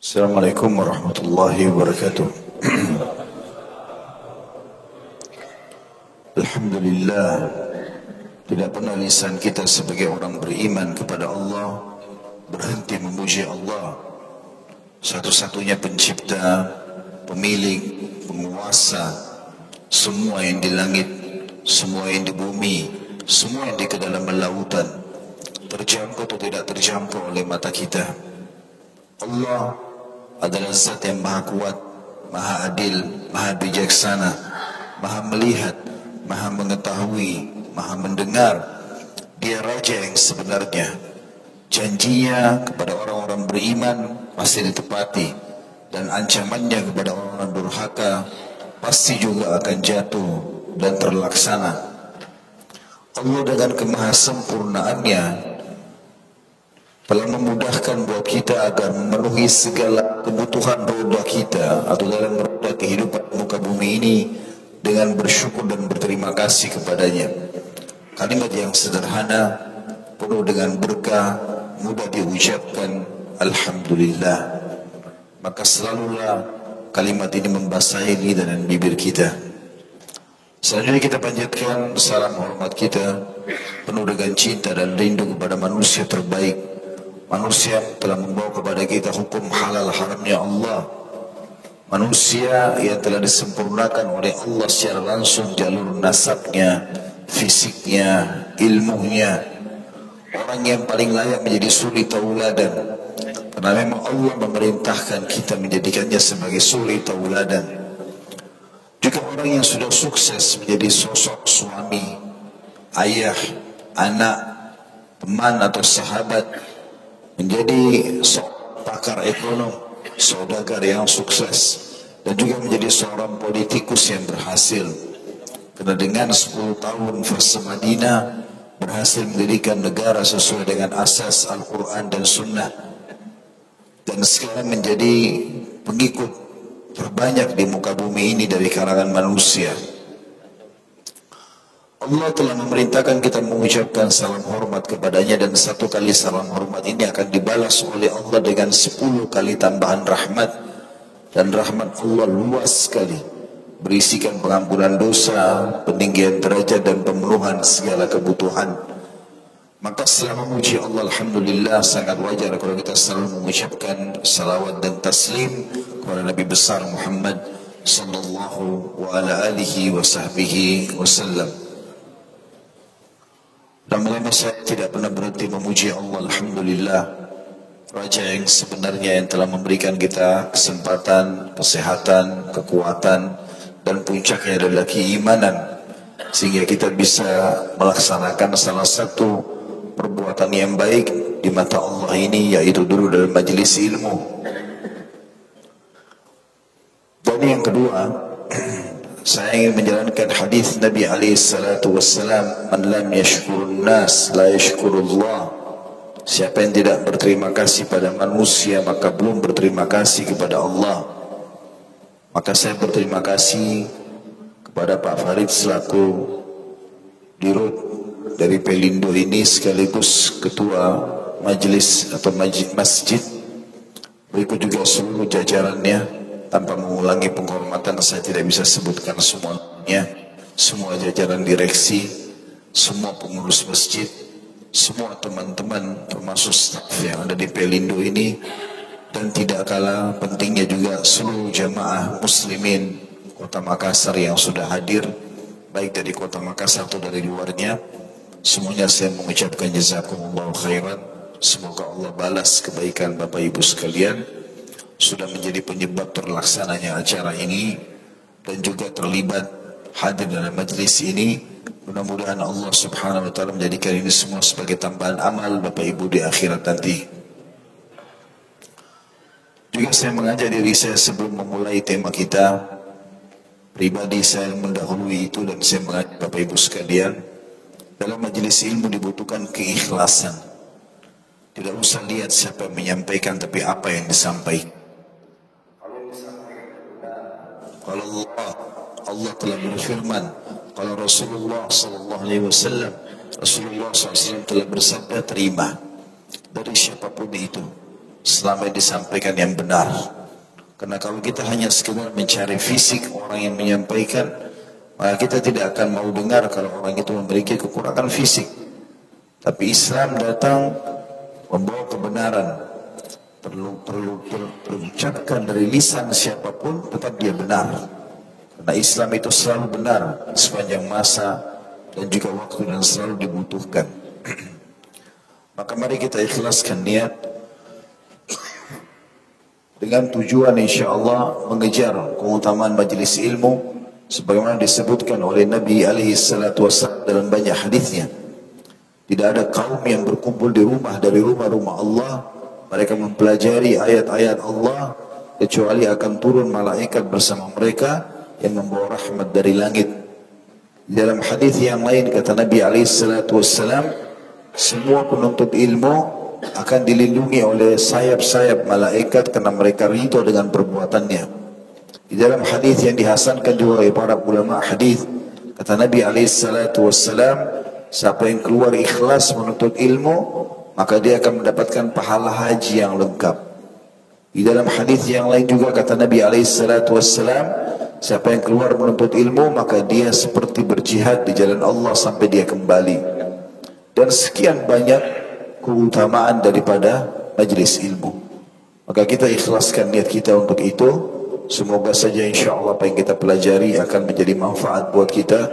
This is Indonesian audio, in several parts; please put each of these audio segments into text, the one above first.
Assalamualaikum warahmatullahi wabarakatuh. Alhamdulillah, tidak pernah lisan kita sebagai orang beriman kepada Allah berhenti memuji Allah, satu-satunya pencipta, pemilik, penguasa semua yang di langit, semua yang di bumi, semua yang di kedalaman lautan, terjangkau atau tidak terjangkau oleh mata kita. Allah adalah zat yang maha kuat, maha adil, maha bijaksana, maha melihat, maha mengetahui, maha mendengar. Dia raja yang sebenarnya. Janjinya kepada orang-orang beriman pasti ditepati, dan ancamannya kepada orang-orang durhaka pasti juga akan jatuh dan terlaksana. Allah dengan kemahasempurnaannya telah memudahkan buat kita agar memenuhi segala kebutuhan roda kita atau dalam roda kehidupan muka bumi ini dengan bersyukur dan berterima kasih kepadanya. Kalimat yang sederhana, penuh dengan berkah, mudah diucapkan, Alhamdulillah. Maka selalulah kalimat ini membasahi lidah dan bibir kita. Selanjutnya kita panjatkan salam hormat kita penuh dengan cinta dan rindu kepada manusia terbaik, manusia yang telah membawa kepada kita hukum halal haramnya Allah, manusia yang telah disempurnakan oleh Allah secara langsung jalur nasabnya, fisiknya, ilmunya, orang yang paling layak menjadi suri tauladan, karena memang Allah memerintahkan kita menjadikannya sebagai suri tauladan. Juga orang yang sudah sukses menjadi sosok suami, ayah, anak, teman atau sahabat, menjadi seorang pakar ekonom, saudagar yang sukses, dan juga menjadi seorang politikus yang berhasil. Karena dengan 10 tahun fase Madinah berhasil mendirikan negara sesuai dengan asas Al-Quran dan Sunnah, dan sekarang menjadi pengikut terbanyak di muka bumi ini dari kalangan manusia. Allah telah memerintahkan kita mengucapkan salam hormat kepadanya, dan satu kali salam hormat ini akan dibalas oleh Allah dengan 10 kali tambahan rahmat, dan rahmat Allah luas sekali, berisikan pengampunan dosa, peninggian derajat dan pemenuhan segala kebutuhan. Maka setelah memuji Allah, Alhamdulillah, sangat wajar kalau kita selalu mengucapkan salawat dan taslim kepada Nabi besar Muhammad sallallahu wa ala alihi wa sahbihi wasallam. Lama-lama saya tidak pernah berhenti memuji Allah, Alhamdulillah, Raja yang sebenarnya yang telah memberikan kita kesempatan, kesehatan, kekuatan, dan puncaknya adalah keimanan, sehingga kita bisa melaksanakan salah satu perbuatan yang baik di mata Allah ini, yaitu dulu dalam majelis ilmu. Dan yang kedua, saya ingin menjalankan hadis Nabi SAW, man lam yashkurun nas la yashkurullah. Siapa yang tidak berterima kasih pada manusia maka belum berterima kasih kepada Allah. Maka saya berterima kasih kepada Pak Farid selaku dirut dari Pelindo ini, sekaligus ketua majelis atau masjid, berikut juga seluruh jajarannya. Tanpa mengulangi penghormatan, saya tidak bisa sebutkan semuanya, semua jajaran direksi, semua pengurus masjid, semua teman-teman termasuk staf yang ada di Pelindo ini, dan tidak kalah pentingnya juga seluruh jamaah muslimin Kota Makassar yang sudah hadir, baik dari Kota Makassar atau dari luarnya. Semuanya saya mengucapkan jazakumullahu khairan. Semoga Allah balas kebaikan Bapak Ibu sekalian, sudah menjadi penyebab terlaksananya acara ini dan juga terlibat hadir dalam majlis ini. Mudah-mudahan Allah subhanahu wa ta'ala menjadikan ini semua sebagai tambahan amal Bapak Ibu di akhirat nanti. Juga saya mengajak diri saya sebelum memulai tema kita, pribadi saya mendahului itu, dan saya mengajak Bapak Ibu sekalian, dalam majlis ilmu dibutuhkan keikhlasan. Tidak usah lihat siapa yang menyampaikan, tapi apa yang disampaikan. Kalau Allah telah berfirman, kalau Rasulullah sallallahu alaihi wasallam telah bersabda, terima dari siapapun itu. selama yang disampaikan yang benar. Karena kalau kita hanya sekedar mencari fisik orang yang menyampaikan, maka kita tidak akan mau dengar kalau orang itu memiliki kekurangan fisik. Tapi Islam datang membawa kebenaran. Perlu terucapkan dari lisan siapapun, tetap dia benar. Karena Islam itu selalu benar sepanjang masa dan juga waktu dan selalu dibutuhkan. Maka mari kita ikhlaskan niat dengan tujuan insyaAllah mengejar keutamaan majlis ilmu sebagaimana disebutkan oleh Nabi alaihi salatu wassalam dalam banyak hadisnya. Tidak ada kaum yang berkumpul di rumah dari rumah-rumah Allah, mereka mempelajari ayat-ayat Allah, kecuali akan turun malaikat bersama mereka yang membawa rahmat dari langit. Dalam hadis yang lain kata Nabi alaihi salatu wassalam, semua penuntut ilmu akan dilindungi oleh sayap-sayap malaikat karena mereka ridho dengan perbuatannya. Di dalam hadis yang dihasankan juga oleh para ulama hadis, kata Nabi alaihi salatu wassalam, siapa yang keluar ikhlas menuntut ilmu, maka dia akan mendapatkan pahala haji yang lengkap. Di dalam hadis yang lain juga kata Nabi alaihi salatu wassalam, siapa yang keluar menuntut ilmu, maka dia seperti berjihad di jalan Allah sampai dia kembali. Dan sekian banyak keutamaan daripada majlis ilmu. Maka kita ikhlaskan niat kita untuk itu. Semoga saja insyaAllah apa yang kita pelajari akan menjadi manfaat buat kita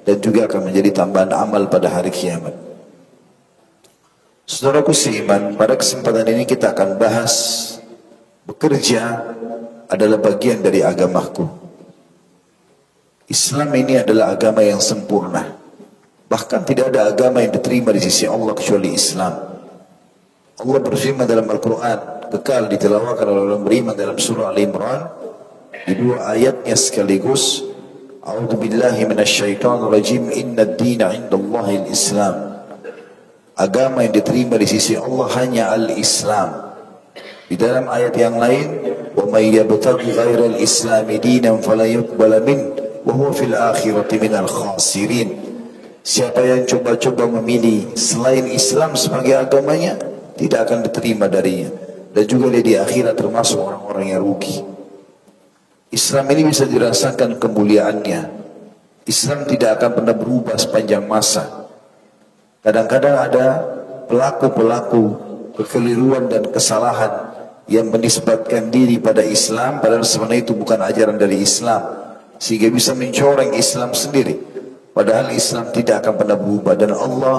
dan juga akan menjadi tambahan amal pada hari kiamat. Saudaraku seiman, pada kesempatan ini kita akan bahas bekerja adalah bagian dari agamaku. Islam ini adalah agama yang sempurna. Bahkan tidak ada agama yang diterima di sisi Allah kecuali Islam. Allah berfirman dalam Al-Quran, kekal ditilawahkan oleh orang beriman dalam surah Al-Imran, di dua ayatnya sekaligus, A'udzu billahi minasyaitonir rajim, innad dina 'indallahil Islam. Agama yang diterima di sisi Allah hanya Al-Islam. Di dalam ayat yang lain, wa may yabtaghi ghairal islami dinan fala yuqbala min wa huwa fil akhirati minal khasirin. Siapa yang coba-coba memilih selain Islam sebagai agamanya, tidak akan diterima darinya, dan juga dia di akhirat termasuk orang-orang yang rugi. Islam ini bisa dirasakan kemuliaannya. Islam tidak akan pernah berubah sepanjang masa. Kadang-kadang ada pelaku-pelaku kekeliruan dan kesalahan yang menisbatkan diri pada Islam, padahal sebenarnya itu bukan ajaran dari Islam, sehingga bisa mencoreng Islam sendiri. Padahal Islam tidak akan pernah berubah, dan Allah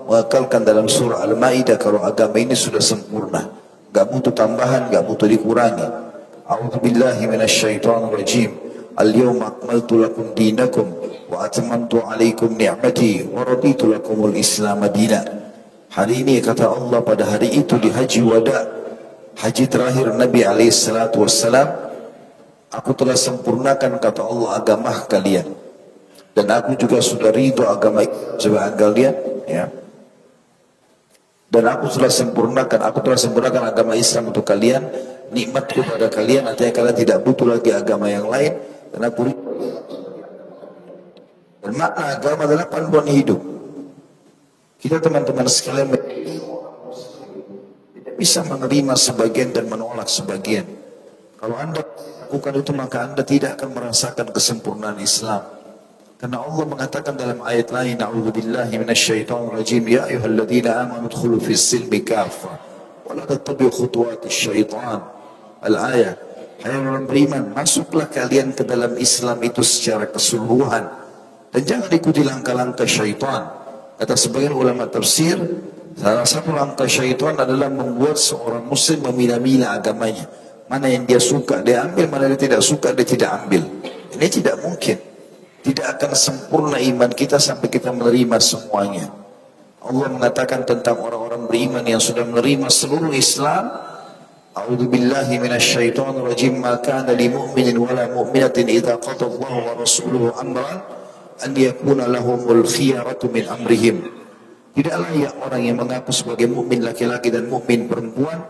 mengekalkan dalam surah Al-Maidah kalau agama ini sudah sempurna, gak butuh tambahan, gak butuh dikurangi. A'udzu billahi minasyaitonir rajim. Al-yawma akmaltu lakum dinakum wa atmamtu 'alaikum ni'mati wa raditu lakumul Islam madina. Hari ini kata Allah, pada hari itu di haji wada, haji terakhir Nabi alaihi salatu wassalam, aku telah sempurnakan kata Allah agama kalian, dan aku juga sudah ridho agama sebagai kalian, ya. Dan aku telah sempurnakan agama Islam untuk kalian, nikmatku pada kalian, artinya kalian tidak butuh lagi agama yang lain, dan aku ridho. Dan makna agama adalah panduan hidup. Kita teman-teman sekalian tidak bisa menerima sebagian dan menolak sebagian. Kalau Anda lakukan itu, maka Anda tidak akan merasakan kesempurnaan Islam. Karena Allah mengatakan dalam ayat lain, A'udzu billahi minasyaitonir rajim, ya ayyuhalladzina amanu udkhulu fis silmi kaffah wa la tattabi'u khutuwatis syaitan. Al-ayat. Hai orang beriman, masuklah kalian ke dalam Islam itu secara keseluruhan dan jangan ikuti langkah-langkah syaitan. Kata sebagian ulama tafsir, salah satu langkah syaitan adalah membuat seorang muslim memilah-milah agamanya. Mana yang dia suka dia ambil, mana yang dia tidak suka dia tidak ambil. Ini tidak mungkin. Tidak akan sempurna iman kita sampai kita menerima semuanya. Allah mengatakan tentang orang-orang beriman yang sudah menerima seluruh Islam, A'udzu billahi minasyaitonir rajim, ma kana lil mu'minin wala mu'minatin idza qada Allahu wa rasuluhu amran an yakuna lahumul khiyaratu min amrihim. Tidaklah ya orang yang mengaku sebagai mukmin laki-laki dan mukmin perempuan,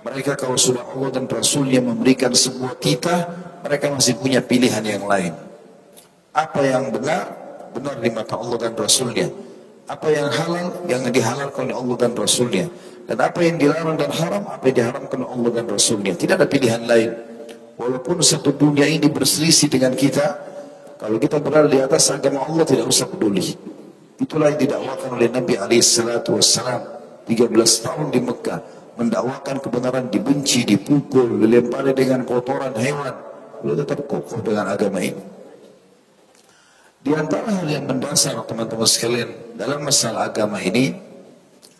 mereka kalau sudah Allah dan Rasulnya memberikan sebuah titah, mereka masih punya pilihan yang lain. Apa yang benar, benar di mata Allah dan Rasulnya. Apa yang halal, yang dihalalkan oleh Allah dan Rasulnya. Dan apa yang dilarang dan haram, apa yang diharamkan Allah dan Rasulnya. Tidak ada pilihan lain. Walaupun satu dunia ini berselisih dengan kita, kalau kita berada di atas agama Allah tidak usah peduli. Itulah yang didakwakan oleh Nabi SAW 13 tahun di Mekah. Mendakwakan kebenaran, dibenci, dipukul, dilempari dengan kotoran hewan. Beliau tetap kokoh dengan agama ini. Di antara hal yang mendasar teman-teman sekalian dalam masalah agama ini,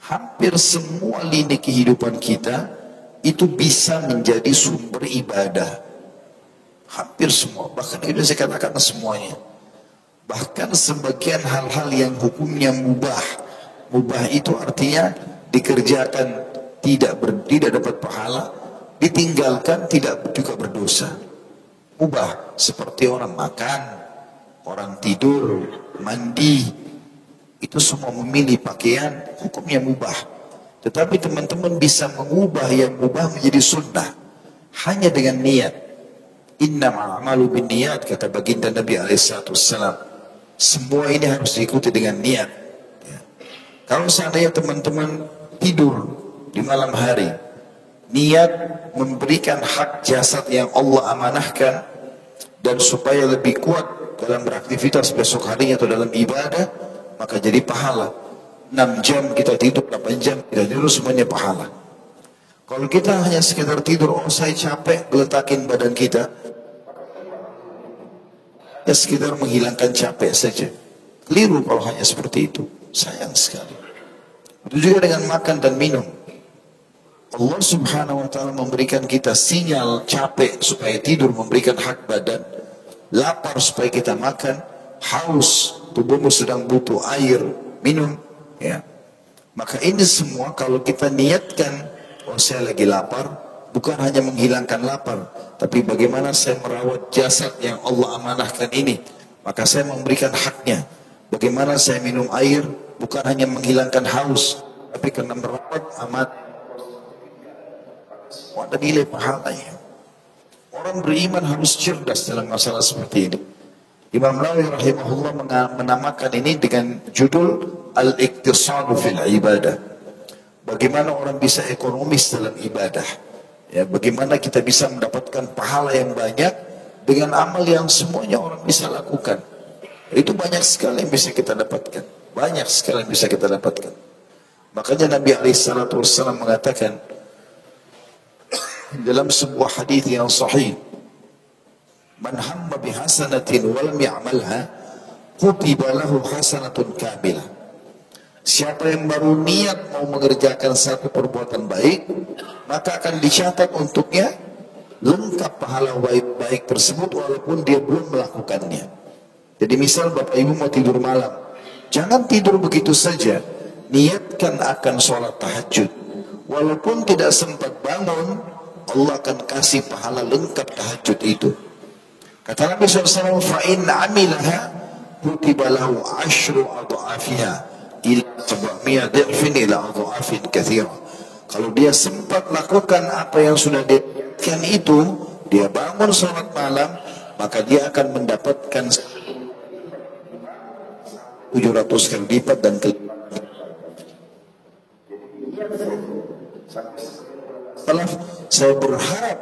hampir semua lini kehidupan kita itu bisa menjadi sumber ibadah. Hampir semua, bahkan itu saya katakan semuanya. Bahkan sebagian hal-hal yang hukumnya mubah. Mubah itu artinya dikerjakan tidak dapat pahala, ditinggalkan tidak juga berdosa. Mubah seperti orang makan, orang tidur, mandi, itu semua memilih pakaian, hukumnya mubah. Tetapi teman-teman bisa mengubah yang mubah menjadi sunnah hanya dengan niat. Innamal a'malu binniyat, kata baginda Nabi SAW. Semua ini harus diikuti dengan niat. Ya. Kalau seandainya teman-teman tidur di malam hari, niat memberikan hak jasad yang Allah amanahkan, dan supaya lebih kuat dalam beraktivitas besok harinya atau dalam ibadah, maka jadi pahala. 6 jam kita tidur, 8 jam kita tidur, semuanya pahala. Kalau kita hanya sekedar tidur, oh saya capek, geletakin badan kita, ya sekedar menghilangkan capek saja. Keliru kalau hanya seperti itu. Sayang sekali. Itu juga dengan makan dan minum. Allah Subhanahu wa ta'ala memberikan kita sinyal capek supaya tidur, memberikan hak badan. Lapar supaya kita makan. Haus, tubuhmu sedang butuh air, minum. Ya. Maka ini semua kalau kita niatkan, oh saya lagi lapar, bukan hanya menghilangkan lapar, tapi bagaimana saya merawat jasad yang Allah amanahkan ini, maka saya memberikan haknya. Bagaimana saya minum air, bukan hanya menghilangkan haus, tapi karena merawat amat, ada nilai pahalanya. Orang beriman harus cerdas dalam masalah seperti ini. Imam Nawawi rahimahullah menamakan ini dengan judul Al-Iqtisadu fil Ibadah. Bagaimana orang bisa ekonomis dalam ibadah. Ya, bagaimana kita bisa mendapatkan pahala yang banyak dengan amal yang semuanya orang bisa lakukan. Itu banyak sekali yang bisa kita dapatkan. Banyak sekali yang bisa kita dapatkan. Makanya Nabi SAW mengatakan dalam sebuah hadis yang sahih, man hamma bihasanatin walam ya'malha kutiba lahu hasanatun kamilah. Siapa yang baru niat mau mengerjakan satu perbuatan baik, maka akan dicatat untuknya lengkap pahala baik tersebut walaupun dia belum melakukannya. Jadi misal Bapak Ibu mau tidur malam, jangan tidur begitu saja. Niatkan akan sholat tahajud. Walaupun tidak sempat bangun, Allah akan kasih pahala lengkap tahajud itu. Kata Nabi SAW, فَإِنْ عَمِلَهَا كُتِبَ لَهُ عَشْرُ أَضْعَافِهَا إِلَى 700 ضِعْفٍ إِلَى أَضْعَافٍ كَثِيرًا. Kalau dia sempat lakukan apa yang sudah dilakukan itu, dia bangun sholat malam, maka dia akan mendapatkan 700 kali lipat dan saya berharap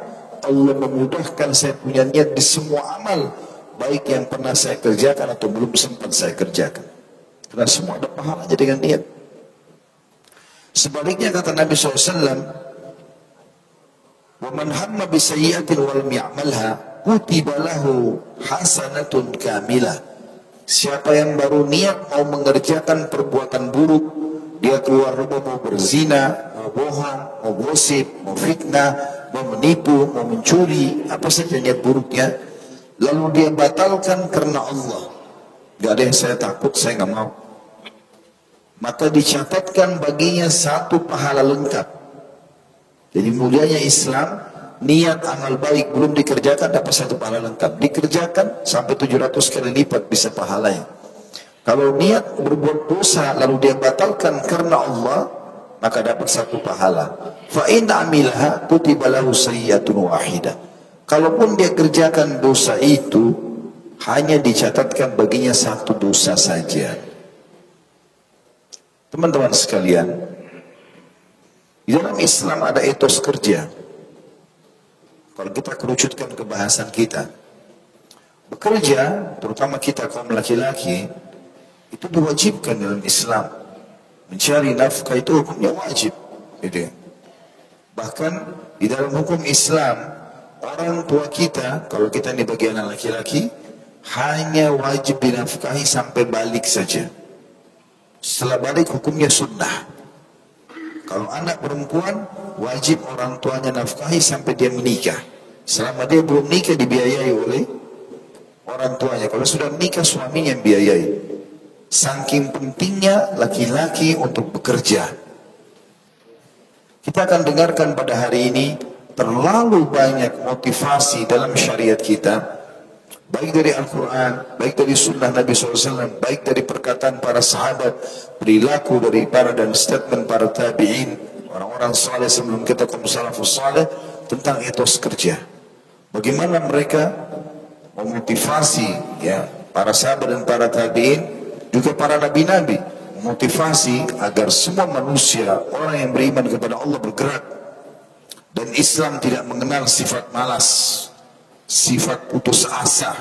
Allah memudahkan saya punya niat di semua amal, baik yang pernah saya kerjakan atau belum sempat saya kerjakan. Karena semua ada pahalanya dengan niat. Sebaliknya kata Nabi SAW, وَمَنْ هَمَّ بِسَيِّئَةٍ وَلَمْ يَعْمَلْهَا كُتِبَ لَهُ حَسَنَةٌ كَامِلَةٌ. Siapa yang baru niat mau mengerjakan perbuatan buruk, dia keluar rumah mau berzina, mau bohong, mau gosip, mau fitnah, mau menipu, mau mencuri, apa saja niat buruknya, lalu dia batalkan karena Allah. Gak ada yang saya takut, saya gak mau. Maka dicatatkan baginya satu pahala lengkap. Jadi mulianya Islam, niat amal baik belum dikerjakan dapat satu pahala lengkap. Dikerjakan sampai 700 kali lipat bisa pahalanya. Kalau niat berbuat dosa lalu dia batalkan karena Allah, maka dapat satu pahala. Fa in amilha kutiba lahu sayyi'atun wahidah. Kalaupun dia kerjakan dosa itu, hanya dicatatkan baginya satu dosa saja. Teman-teman sekalian, Di dalam Islam ada etos kerja. Kalau kita kerucutkan ke bahasan kita, bekerja, terutama kita kaum laki-laki, itu diwajibkan dalam Islam. Mencari nafkah itu hukumnya wajib. Gitu. Bahkan di dalam hukum Islam, orang tua kita, kalau kita ini bagi anak laki-laki, hanya wajib dinafkahi sampai balik saja. Setelah balik hukumnya sunnah. Kalau anak perempuan, wajib orang tuanya nafkahi sampai dia menikah. Selama dia belum nikah dibiayai oleh orang tuanya. Kalau sudah menikah, suaminya yang biayai. Saking pentingnya laki-laki untuk bekerja. Kita akan dengarkan pada hari ini terlalu banyak motivasi dalam syariat kita. Baik dari Al-Quran, baik dari sunnah Nabi SAW, baik dari perkataan para sahabat, perilaku dari para dan statement para tabi'in, orang-orang saleh sebelum kita kaum salafus saleh, tentang etos kerja. Bagaimana mereka memotivasi ya para sahabat dan para tabi'in, juga para nabi-nabi, memotivasi agar semua manusia, orang yang beriman kepada Allah bergerak. Dan Islam tidak mengenal sifat malas, sifat putus asa.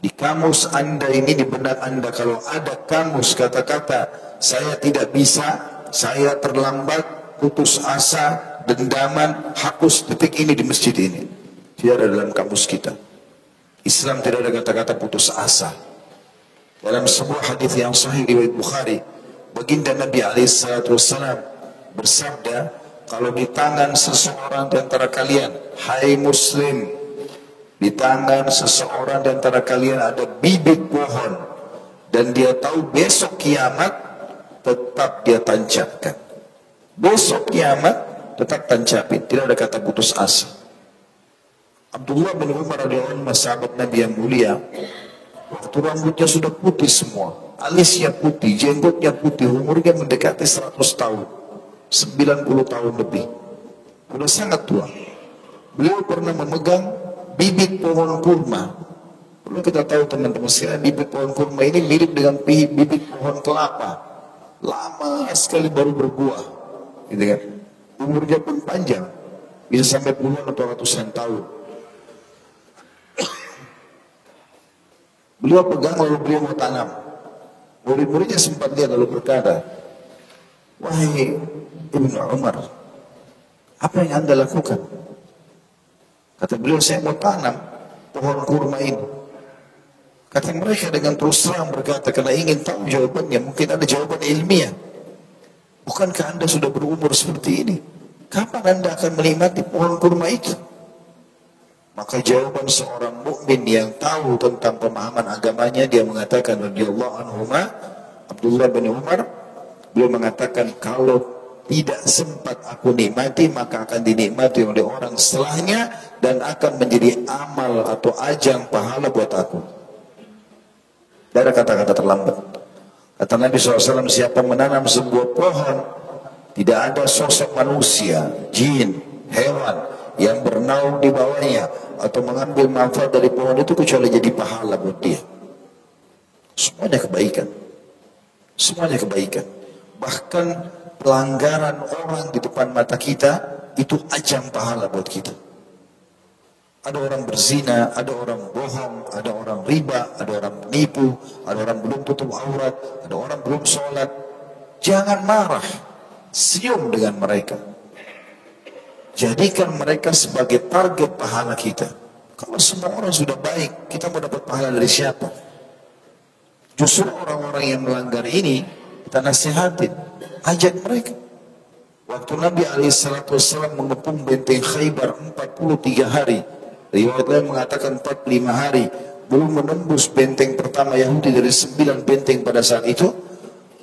Di kamus Anda ini, di benak Anda, kalau ada kamus kata-kata saya tidak bisa, saya terlambat, putus asa, dendaman, hapus detik ini di masjid ini. Tidak ada dalam kamus kita. Islam tidak ada kata-kata putus asa. Dalam sebuah hadis yang sahih riwayat Bukhari, baginda Nabi SAW bersabda, kalau di tangan seseorang di antara kalian, hai muslim, di tangan seseorang di antara kalian ada bibit pohon, dan dia tahu besok kiamat, tetap dia tancapkan. Besok kiamat, tetap tancapin. Tidak ada kata putus asa. Abdullah bin Umar radhiyallahu anhu, sahabat Nabi yang mulia, waktu rambutnya sudah putih semua, alisnya putih, jenggotnya putih, umurnya mendekati 100 tahun, 90 tahun lebih. Sudah sangat tua. Beliau pernah memegang bibit pohon kurma. Perlu kita tahu teman-teman sekalian, bibit pohon kurma ini mirip dengan bibit pohon kelapa. Lama sekali baru berbuah. Gitu kan? Umurnya pun panjang. Bisa sampai puluhan atau ratusan tahun. Beliau pegang lalu beliau mau tanam. Murid-muridnya sempat lihat lalu berkata, wahai Ibnu Umar, apa yang Anda lakukan? Kata beliau, saya mau tanam pohon kurma ini. Kata mereka dengan terus terang berkata, karena ingin tahu jawabannya, mungkin ada jawaban ilmiah. Bukankah Anda sudah berumur seperti ini? Kapan Anda akan menikmati pohon kurma itu? Maka jawaban seorang mukmin yang tahu tentang pemahaman agamanya, dia mengatakan radhiyallahu anhuma, Abdullah bin Umar, beliau mengatakan, kalau tidak sempat aku nikmati, maka akan dinikmati oleh orang setelahnya dan akan menjadi amal atau ajang pahala buat aku. Tidak ada kata-kata terlambat. Kata Nabi SAW, siapa menanam sebuah pohon, tidak ada sosok manusia, jin, hewan yang bernaung di bawahnya atau mengambil manfaat dari pohon itu kecuali jadi pahala buat dia. Semuanya kebaikan. Semuanya kebaikan. Bahkan pelanggaran orang di depan mata kita itu ajang pahala buat kita. Ada orang berzina, ada orang bohong, ada orang riba, ada orang menipu, ada orang belum tutup aurat, ada orang belum sholat. Jangan marah, senyum dengan mereka. Jadikan mereka sebagai target pahala kita. Kalau semua orang sudah baik, kita mau dapat pahala dari siapa? Justru orang-orang yang melanggar ini, kita nasihatin, ajak mereka. Waktu Nabi SAW mengepung benteng Khaybar 43 hari, riwayat lain mengatakan 45 hari, belum menembus benteng pertama Yahudi dari 9 benteng pada saat itu,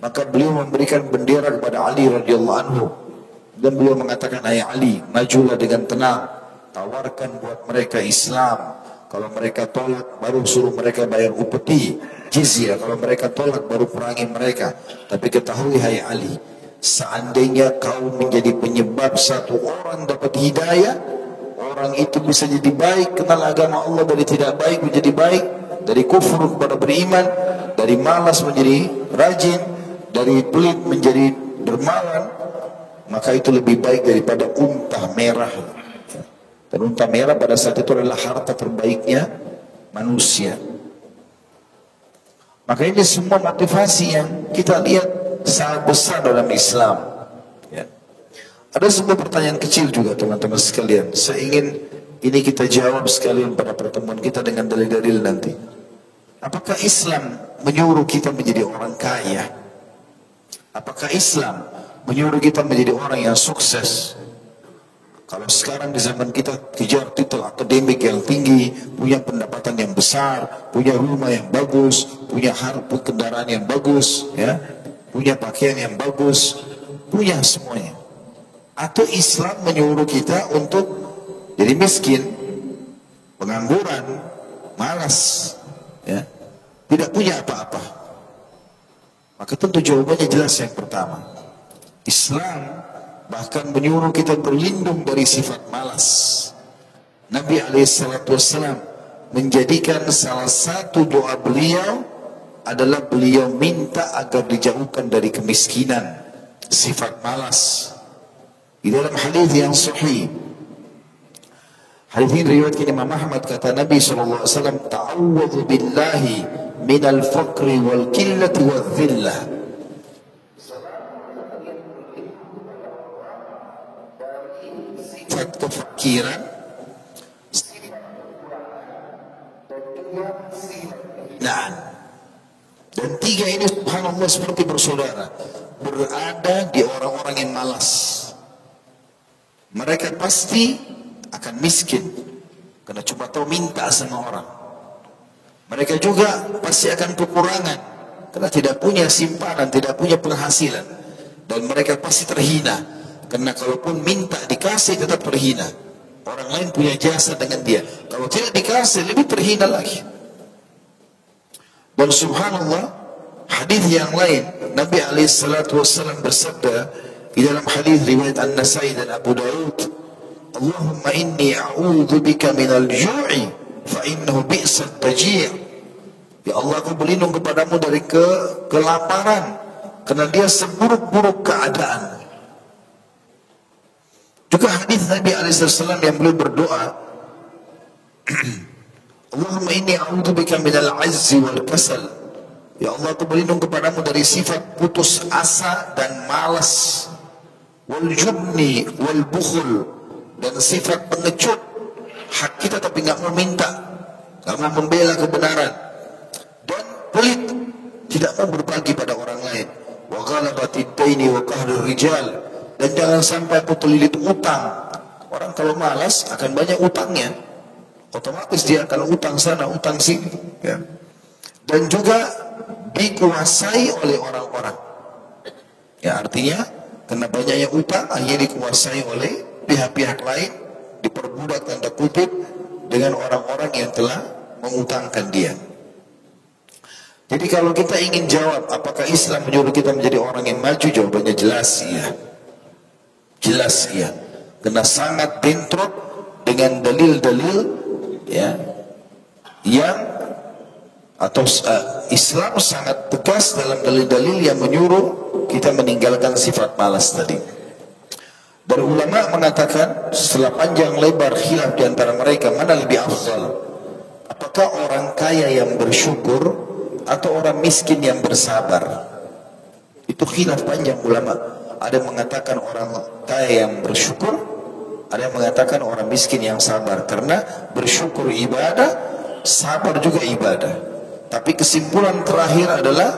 maka beliau memberikan bendera kepada Ali radhiyallahu anhu. Dan beliau mengatakan, hai Ali, majulah dengan tenang, tawarkan buat mereka Islam. Kalau mereka tolak, baru suruh mereka bayar upeti, jizyah. Kalau mereka tolak, baru perangi mereka. Tapi ketahui, hai Ali, seandainya kau menjadi penyebab satu orang dapat hidayah, orang itu bisa jadi baik, kenal agama Allah, dari tidak baik menjadi baik, dari kufur kepada beriman, dari malas menjadi rajin, dari pelit menjadi dermawan. maka itu lebih baik daripada unta merah. Dan unta merah pada saat itu adalah harta terbaiknya manusia. Maka ini semua motivasi yang kita lihat sangat besar dalam Islam. Ya. Ada sebuah pertanyaan kecil juga teman-teman sekalian. Saya ingin ini kita jawab sekalian pada pertemuan kita dengan dalil-dalil nanti. Apakah Islam menyuruh kita menjadi orang kaya? Apakah Islam menyuruh kita menjadi orang yang sukses? Kalau sekarang di zaman kita kejar titel akademik yang tinggi, punya pendapatan yang besar, punya rumah yang bagus, punya harta kendaraan yang bagus, ya, punya pakaian yang bagus, punya semuanya. Atau Islam menyuruh kita untuk jadi miskin, pengangguran, malas, ya, tidak punya apa-apa. Maka tentu jawabannya jelas yang pertama. Islam bahkan menyuruh kita berlindung dari sifat malas. Nabi SAW menjadikan salah satu doa beliau adalah beliau minta agar dijauhkan dari kemiskinan, sifat malas. Di dalam hadis yang sahih, hadis ini riwayatkan Imam Ahmad, kata Nabi SAW, ta'awwadhu billahi minal faqri wal qillati wal dhillah. Sifat kefakiran, nah, dan tiga ini subhanallah seperti bersaudara, berada di orang-orang yang malas. Mereka pasti akan miskin karena cuma tahu minta sama orang. Mereka juga pasti akan kekurangan karena tidak punya simpanan, tidak punya penghasilan, dan mereka pasti terhina karena kalaupun minta dikasih tetap terhina. Orang lain punya jasa dengan dia, kalau tidak dikasih lebih terhina lagi. Dan subhanallah, hadis yang lain Nabi SAW bersabda di dalam hadis riwayat An-Nasai dan Abu Daud, Allahumma inni a'udzu bika minal ju'i fa innahu bi'sat taji'. Ya Allah, aku berlindung kepadamu dari kelaparan karena dia seburuk-buruk keadaan. Juga hadis Nabi SAW yang beliau berdoa, Allahumma inni a'udzubika minal azzi wal kasal. Ya Allah, aku berlindung kepadamu dari sifat putus asa dan malas, wal jubni wal bukhul, dan sifat pengecut, hak kita tapi nggak mau minta, nggak mau membela kebenaran, dan pelit, tidak mau berbagi pada orang lain. Wa ghalabatid daini wa qahrur rijal, dan jangan sampai aku terlilit utang. Orang kalau malas akan banyak utangnya, otomatis dia akan utang sana, utang sini, ya. Dan juga dikuasai oleh orang-orang, ya, artinya karena banyaknya utang akhirnya dikuasai oleh pihak-pihak lain, diperbudak tanda kutip dengan orang-orang yang telah mengutangkan dia. Jadi kalau kita ingin jawab apakah Islam menyuruh kita menjadi orang yang maju, jawabannya jelas iya. Jelas iya, karena sangat bentrok dengan dalil-dalil, ya, yang atau Islam sangat tegas dalam dalil-dalil yang menyuruh kita meninggalkan sifat malas tadi. Dan ulama mengatakan setelah panjang lebar khilaf di antara mereka mana lebih afdal, apakah orang kaya yang bersyukur atau orang miskin yang bersabar. Itu khilaf panjang ulama. Ada yang mengatakan orang kaya yang bersyukur, ada yang mengatakan orang miskin yang sabar, karena bersyukur ibadah, sabar juga ibadah. Tapi kesimpulan terakhir adalah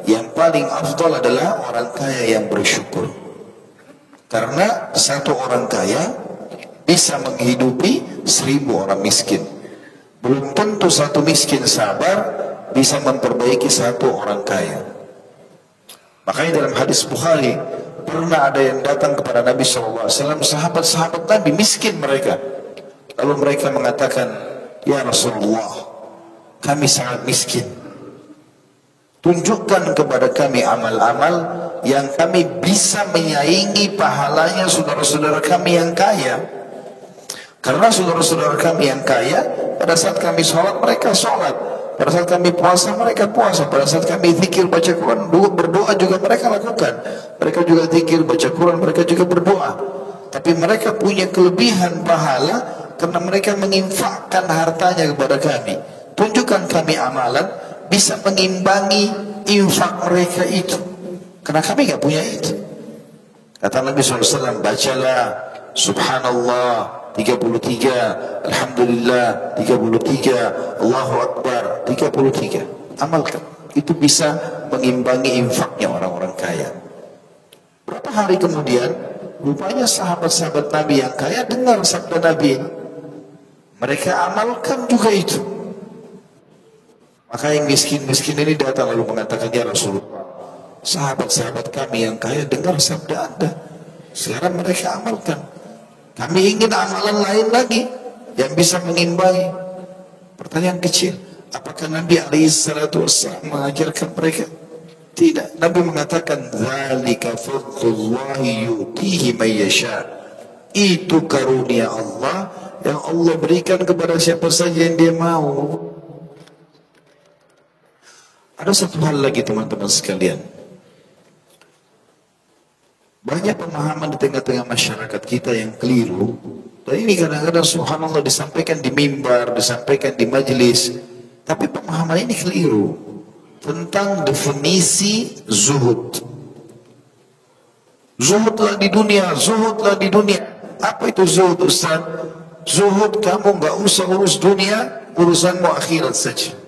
yang paling afdal adalah orang kaya yang bersyukur, karena satu orang kaya bisa menghidupi 1000 orang miskin. Belum tentu satu miskin sabar bisa memperbaiki satu orang kaya. Makanya dalam hadis Bukhari, pernah ada yang datang kepada Nabi SAW, sahabat-sahabat Nabi miskin mereka. Lalu mereka mengatakan, ya Rasulullah, kami sangat miskin. Tunjukkan kepada kami amal-amal yang kami bisa menyaingi pahalanya saudara-saudara kami yang kaya. Karena saudara-saudara kami yang kaya, pada saat kami sholat, mereka sholat. Pada saat kami puasa, mereka puasa. Pada saat kami zikir, baca Quran, berdoa juga mereka lakukan. Mereka juga zikir, baca Quran, mereka juga berdoa. Tapi mereka punya kelebihan pahala karena mereka menginfakkan hartanya kepada kami. Tunjukkan kami amalan bisa mengimbangi infak mereka itu. Karena kami nggak punya itu. Kata Nabi SAW, bacalah Subhanallah 33, Alhamdulillah 33, Allahu Akbar 33. Amalkan. Itu bisa mengimbangi infaknya orang-orang kaya. Berapa hari kemudian, rupanya sahabat-sahabat Nabi yang kaya dengar sabda Nabi. Mereka amalkan juga itu. Maka yang miskin-miskin ini datang lalu mengatakan, ya Rasulullah, sahabat-sahabat kami yang kaya dengar sabda Anda. Sekarang mereka amalkan. Kami ingin amalan lain lagi yang bisa mengimbangi. Pertanyaan kecil, apakah Nabi SAW mengajarkan mereka? Tidak. Nabi mengatakan, "Dzalika fadlullahi yu'tihi man yasha." Itu karunia Allah yang Allah berikan kepada siapa saja yang Dia mau. Ada satu hal lagi teman-teman sekalian. Banyak pemahaman di tengah-tengah masyarakat kita yang keliru. Dan ini kadang-kadang subhanallah disampaikan di mimbar, disampaikan di majelis. Tapi pemahaman ini keliru. Tentang definisi zuhud. Zuhudlah di dunia, zuhudlah di dunia. Apa itu zuhud, Ustaz? Zuhud, kamu gak usah urus dunia, urusanmu akhirat saja.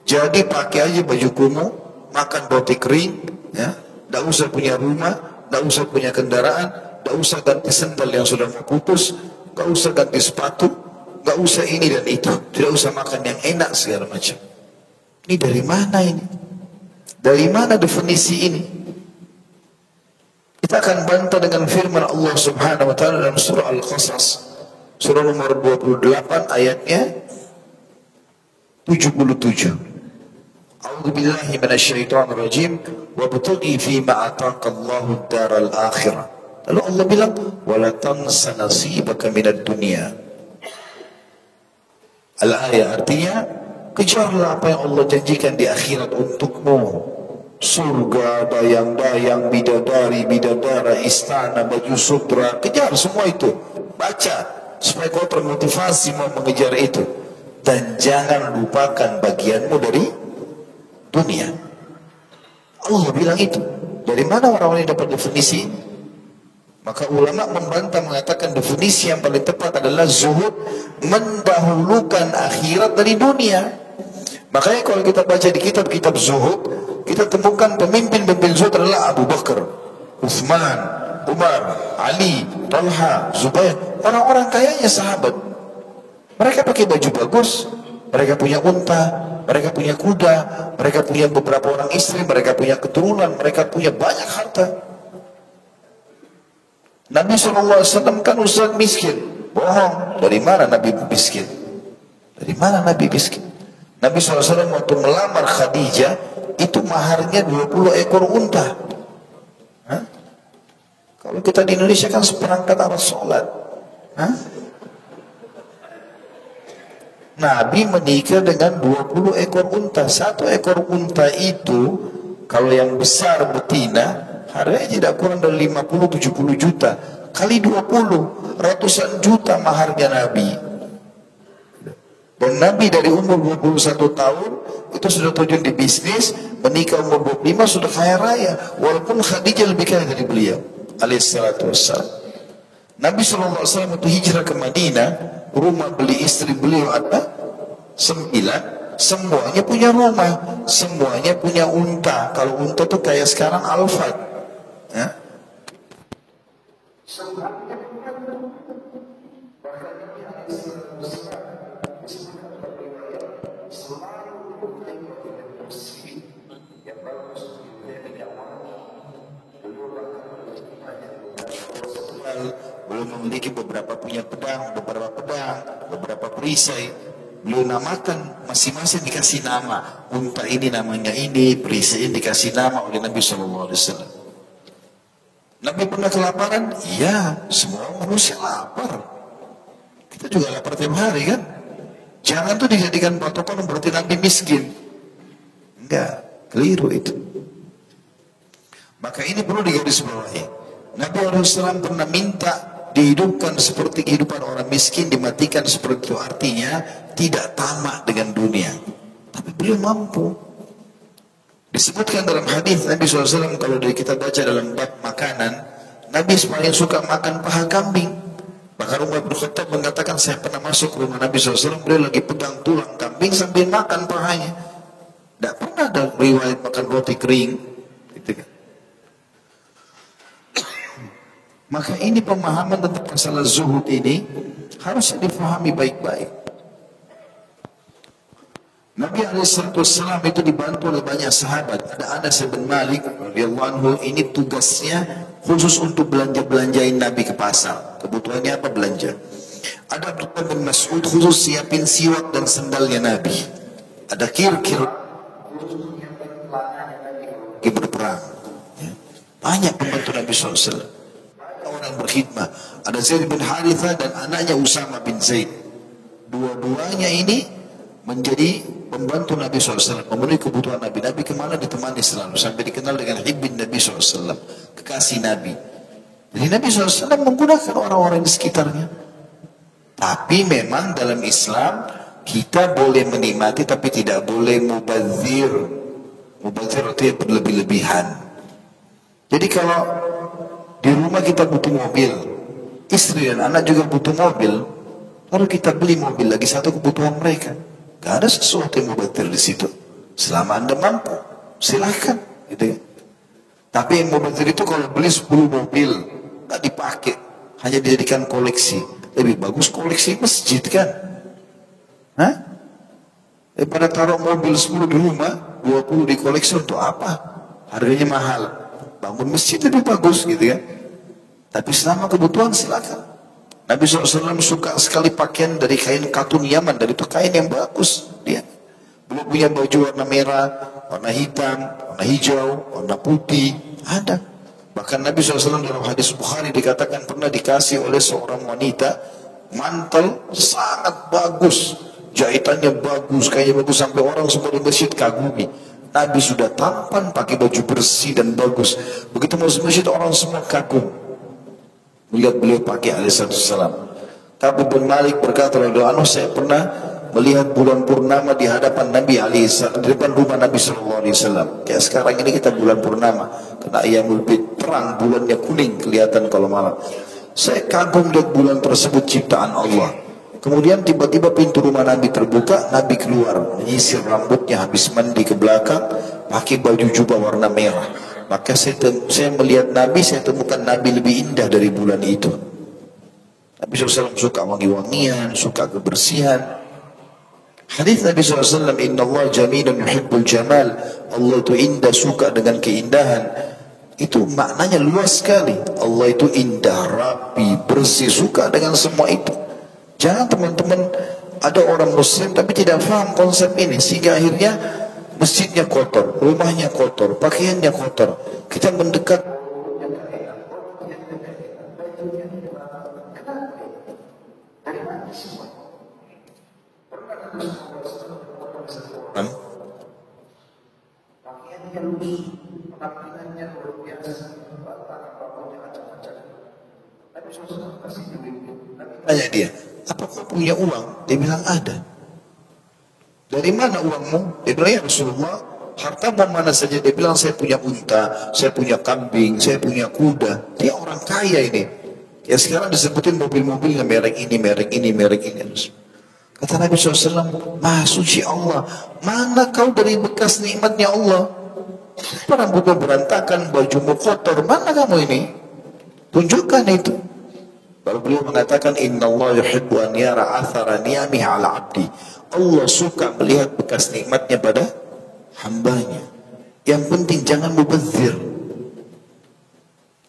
Jadi pakai aja baju kumuh, makan roti kering, ya. Tidak usah punya rumah, tidak usah punya kendaraan, tidak usah ganti sendal yang sudah mau putus, tidak usah ganti sepatu, tidak usah ini dan itu, tidak usah makan yang enak segala macam. Ini dari mana ini? Dari mana definisi ini? Kita akan bantah dengan firman Allah Subhanahu wa taala dalam surah Al-Qasas, surah nomor 28 ayatnya 77. A'udzu billahi minasyaitonir rajim wabtaghi fima ataka Allahu ad-daral akhirah. Lalu Allah bilang wala tansa nasibaka minad dunya. Al-ayat artinya kejarlah apa yang Allah janjikan di akhirat untukmu. Surga, dayang-dayang, bidadari, bidadara, istana, baju sutra, kejar semua itu. Baca supaya kau termotivasi mau mengejar itu. Dan jangan lupakan bagianmu dari dunia. Allah bilang itu. Dari mana orang-orang ini dapat definisi? Maka ulama membantah mengatakan definisi yang paling tepat adalah zuhud mendahulukan akhirat dari dunia. Makanya kalau kita baca di kitab-kitab zuhud, kita temukan pemimpin-pemimpin zuhud adalah Abu Bakar, Utsman, Umar, Ali, Talha, Zubair. Orang-orang kayanya sahabat. Mereka pakai baju bagus, mereka punya unta, mereka punya kuda, mereka punya beberapa orang istri, mereka punya keturunan, mereka punya banyak harta. Nabi SAW kan ustaz miskin. Bohong. Dari mana Nabi miskin? Dari mana Nabi miskin? Nabi SAW waktu melamar Khadijah, itu maharnya 20 ekor unta. Hah? Kalau kita di Indonesia kan seperangkat alat sholat. Hah? Nabi menikah dengan 20 ekor unta. Satu ekor unta itu, kalau yang besar betina, harganya tidak kurang dari 50-70 juta. Kali 20, ratusan juta maharnya Nabi. Dan Nabi dari umur 21 tahun, itu sudah terjun di bisnis, menikah umur 25 sudah kaya raya. Walaupun Khadijah lebih kaya dari beliau. Alaihissalatu wassalam. Nabi SAW itu hijrah ke Madinah, rumah beli istri beliau ada 9, semuanya punya rumah, semuanya punya unta. Kalau unta tuh kayak sekarang Alphard, ya. Belum memiliki beberapa punya pedang, beberapa perisai. Beliau namakan masing-masing dikasih nama. Unta ini namanya ini, perisai ini dikasih nama oleh Nabi SAW. Nabi pernah kelaparan? Iya, semua manusia lapar. Kita juga lapar tiap hari kan? Jangan tuh dijadikan patokan berarti Nabi miskin. Enggak, keliru itu. Maka ini perlu digarisbawahi. Nabi SAW pernah minta dihidupkan seperti kehidupan orang miskin, dimatikan seperti itu. Artinya tidak tamak dengan dunia. Tapi beliau mampu. Disebutkan dalam hadis Nabi SAW, kalau dari kita baca dalam bab makanan, Nabi paling suka makan paha kambing. Bahkan Umar bin Khattab mengatakan, saya pernah masuk ke rumah Nabi SAW, beliau lagi pegang tulang kambing sambil makan pahanya. Tidak pernah ada riwayat makan roti kering. Gitu kan. Maka ini pemahaman tentang masalah zuhud ini harus difahami baik-baik. Nabi SAW itu dibantu oleh banyak sahabat. Ada Anas bin Malik radhiyallahu anhu, ini tugasnya khusus untuk belanja-belanjain Nabi ke pasar. Kebutuhannya apa? Belanja. Ada Abdullah bin Mas'ud khusus siapin siwak dan sendalnya Nabi. Ada kir-kir lagi berperang. Ya. Banyak pembantu Nabi SAW. Banyak orang berkhidmah. Ada Zaid bin Harithah dan anaknya Usama bin Zaid. Dua-duanya ini menjadi pembantu Nabi SAW, memenuhi kebutuhan Nabi. Nabi kemana ditemani selalu, sampai dikenal dengan Hibbin Nabi SAW, kekasih Nabi. Jadi Nabi SAW menggunakan orang-orang di sekitarnya. Tapi memang dalam Islam kita boleh menikmati, tapi tidak boleh mubazir. Mubazir itu berlebih-lebihan. Jadi kalau di rumah kita butuh mobil, istri dan anak juga butuh mobil, lalu kita beli mobil lagi satu kebutuhan mereka. Gak ada sesuatu yang mubazir di situ. Selama Anda mampu, silahkan. Gitu ya. Tapi yang mubazir itu kalau beli 10 mobil, gak dipakai, hanya dijadikan koleksi. Lebih bagus koleksi masjid kan? Hah? Daripada taruh mobil 10 di rumah, 20 di koleksi untuk apa? Harganya mahal. Bangun masjid lebih bagus gitu ya. Tapi selama kebutuhan silakan. Nabi SAW suka sekali pakaian dari kain katun Yaman, dari itu kain yang bagus. Dia belum punya baju warna merah, warna hitam, warna hijau, warna putih, ada. Bahkan Nabi SAW dalam hadis Bukhari dikatakan pernah dikasih oleh seorang wanita mantel sangat bagus, jahitannya bagus, kainnya bagus, sampai orang semua di masjid kagumi. Nabi sudah tampan, pakai baju bersih dan bagus. Begitu masuk masjid orang semua kagum melihat beliau pakai alaihissalam. Ka'ab bin Malik berkata, saya pernah melihat bulan purnama di hadapan Nabi alaihissalam, di depan rumah Nabi SAW. Kayak sekarang ini kita bulan purnama, kena Ayyamul Bid, terang, bulannya kuning kelihatan kalau malam. Saya kagum lihat bulan tersebut ciptaan Allah. Kemudian tiba-tiba pintu rumah Nabi terbuka, Nabi keluar, menyisir rambutnya, habis mandi ke belakang, pakai baju jubah warna merah. Maka saya melihat Nabi, saya temukan Nabi lebih indah dari bulan itu. Nabi SAW suka wangi-wangian, suka kebersihan. Hadis Nabi SAW, Inna Allah jamilun yuhibbul jamal. Allah itu indah, suka dengan keindahan. Itu maknanya luas sekali. Allah itu indah, rapi, bersih, suka dengan semua itu. Jangan teman-teman, ada orang muslim tapi tidak paham konsep ini, sehingga akhirnya masjidnya kotor, rumahnya kotor, pakaiannya kotor. Kita mendekat pakaiannya lusuh, penampilannya luar biasa, tanya dia, apa kau punya uang? Dia bilang ada. Dari mana uangmu? Dia bilang, ya Rasulullah, hartamu mana saja? Dia bilang, saya punya unta, saya punya kambing, saya punya kuda. Dia orang kaya ini. Ya sekarang disebutin mobil-mobilnya, merek ini, merek ini, merek ini. Kata Nabi SAW, Maha suci Allah, mana kau dari bekas nikmatnya Allah? Rambutmu berantakan, bajumu kotor, mana kamu ini? Tunjukkan itu. Lalu beliau mengatakan, Inna Allah yuhibbu an yara athara ni'amihi ala abdi. Allah suka melihat bekas nikmatnya pada hambanya. Yang penting jangan mubazir.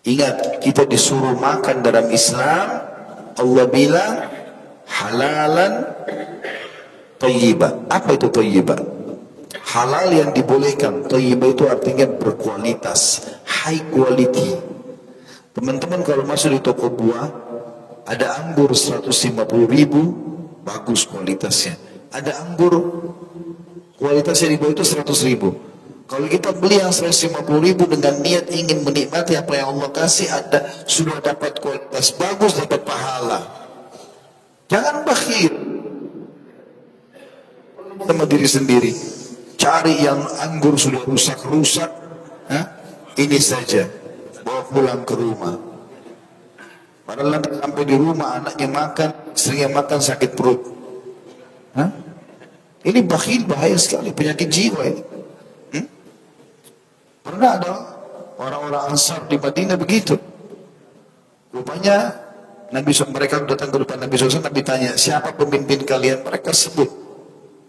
Ingat, kita disuruh makan dalam Islam. Allah bilang halalan thayyibah. Apa itu thayyibah? Halal yang dibolehkan. Thayyibah itu artinya berkualitas, high quality. Teman-teman kalau masuk di toko buah, ada anggur 150.000, bagus kualitasnya. Ada anggur kualitasnya di bawah itu 100.000. Kalau kita beli yang 150.000 dengan niat ingin menikmati apa yang Allah kasih, sudah dapat kualitas bagus, dapat pahala. Jangan bakhil sama diri sendiri. Cari yang anggur sudah rusak-rusak, ini saja, bawa pulang ke rumah. Padahal nanti sampai di rumah anaknya makan, istrinya makan, sakit perut. Ini bakhil, bahaya sekali, penyakit jiwa ini. Pernah ada orang-orang Ansar di Madinah begitu. Rupanya mereka datang ke depan Nabi SAW, Nabi tanya, siapa pemimpin kalian? Mereka sebut.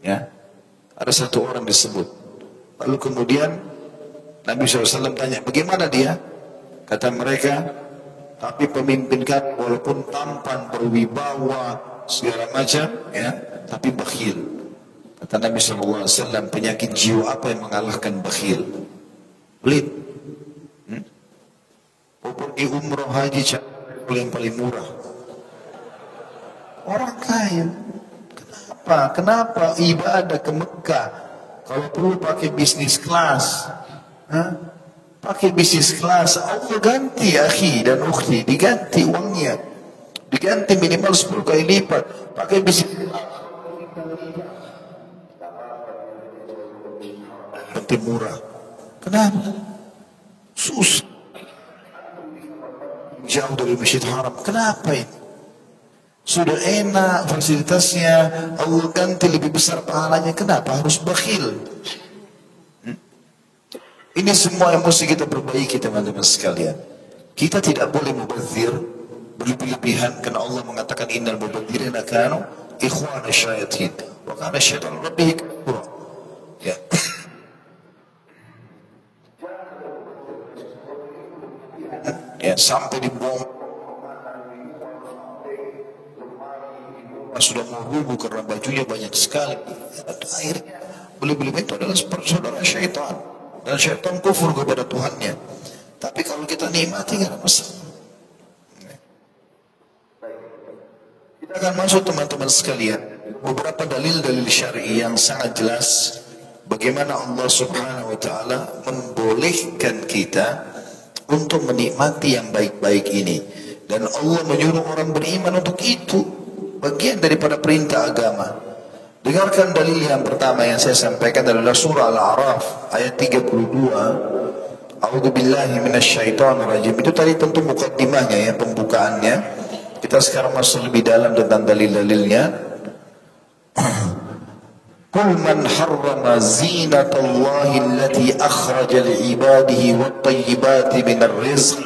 Ya, ada satu orang disebut. Lalu kemudian Nabi SAW tanya, bagaimana dia? Kata mereka, tapi pemimpin kami walaupun tampan, berwibawa, segala macam, ya, tapi bakhil. Kata Nabi SAW, penyakit jiwa apa yang mengalahkan bakhil? Pelit. Pergi umroh haji yang paling murah. Orang kaya. Kenapa ibadah ke Mekah? Kalau perlu pakai bisnis kelas. Pakai bisnis kelas. Allah ganti akhi dan ukhti. Diganti uangnya. Diganti minimal 10 kali lipat. Pakai bisnis kelas. Ganti murah. Kenapa? Susah. Jauh dari Masjid Haram. Kenapa ini? Sudah enak fasilitasnya, Allah ganti lebih besar pahalanya. Kenapa harus bakhil? Ini semua yang mesti kita perbaiki, teman-teman sekalian. Kita tidak boleh mubadzir, berlebihan, karena Allah mengatakan innal mubadzirina kanu ikhwana syayatin wa kana syaitan rabbih kafura. Ya. Ya, sampai dibom sudah mau rubuh karena bajunya banyak sekali. Akhirnya beli-beli itu adalah saudara syaitan, dan syaitan kufur kepada Tuhannya. Tapi kalau kita nikmati nggak ada masalah. Kita akan masuk, teman-teman sekalian, beberapa dalil-dalil syar'i yang sangat jelas bagaimana Allah Subhanahu wa taala membolehkan kita untuk menikmati yang baik-baik ini, dan Allah menyuruh orang beriman untuk itu, bagian daripada perintah agama. Dengarkan dalil yang pertama yang saya sampaikan adalah surah Al-A'raf ayat 32. A'udzubillahi minasyaitonirrajim. Itu tadi tentu mukaddimahnya, ya, pembukaannya. Kita sekarang masuk lebih dalam tentang dalil-dalilnya. Qul man harrama zinatallahi allati akhraja li'ibadihi wat-tayyibati minar rizq.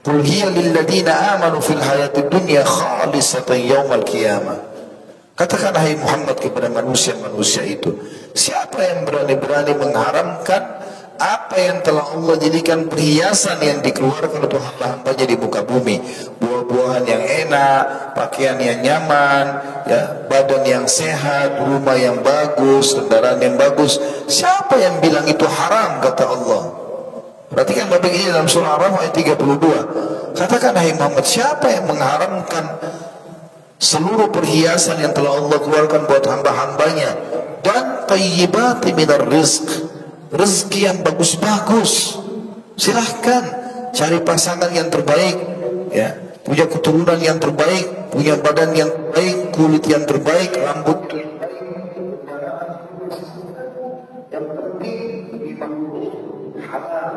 Qul hiya lilladina amanu fil hayatid dunya khalisatan yaumal qiyamah. Katakan hai Muhammad kepada manusia-manusia itu, siapa yang berani-berani mengharamkan apa yang telah Allah jadikan perhiasan yang dikeluarkan untuk hamba-hambanya di muka bumi, buah-buahan yang enak, pakaian yang nyaman, ya, badan yang sehat, rumah yang bagus, kendaraan yang bagus. Siapa yang bilang itu haram, kata Allah? Perhatikan bapak ini dalam surah Ar-Rahman ayat 32. Katakan hai Muhammad, siapa yang mengharamkan seluruh perhiasan yang telah Allah keluarkan buat hamba-hambanya, dan tayyibati minar rizq, rezeki yang bagus-bagus. Silahkan cari pasangan yang terbaik, ya, punya keturunan yang terbaik, punya badan yang terbaik, kulit yang terbaik, rambut yang penting halal,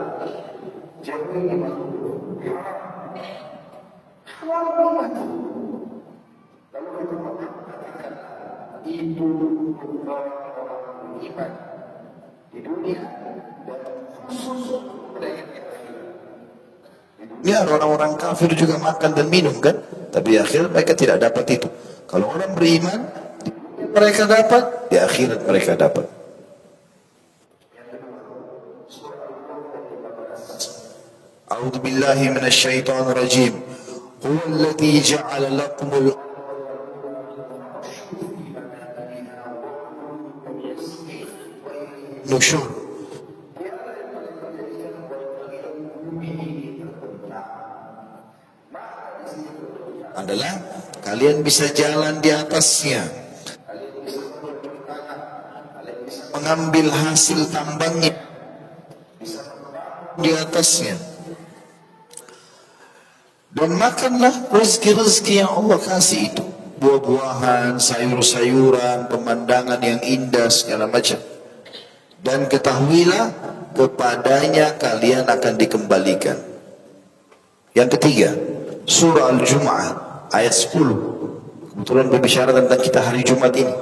jauhi halal. Kalau kita mengatakan itu orang iman di dunia dan khusus ya, orang-orang kafir juga makan dan minum kan, tapi di akhirat mereka tidak dapat itu. Kalau orang beriman, mereka dapat, di akhirat mereka dapat. A'udzu billahi minasyaitonir rajim. Huwallazi ja'ala lakumul nusyur. Adalah kalian bisa jalan di atasnya. mengambil hasil tambangnya di atasnya. Dan makanlah rezeki-rezeki yang Allah kasih itu, buah-buahan, sayur-sayuran, pemandangan yang indah, segala macam. Dan ketahuilah kepadanya kalian akan dikembalikan. Yang ketiga, surah Al-Jum'ah ayat 10. Kebetulan berbicara tentang kita hari Jumat ini.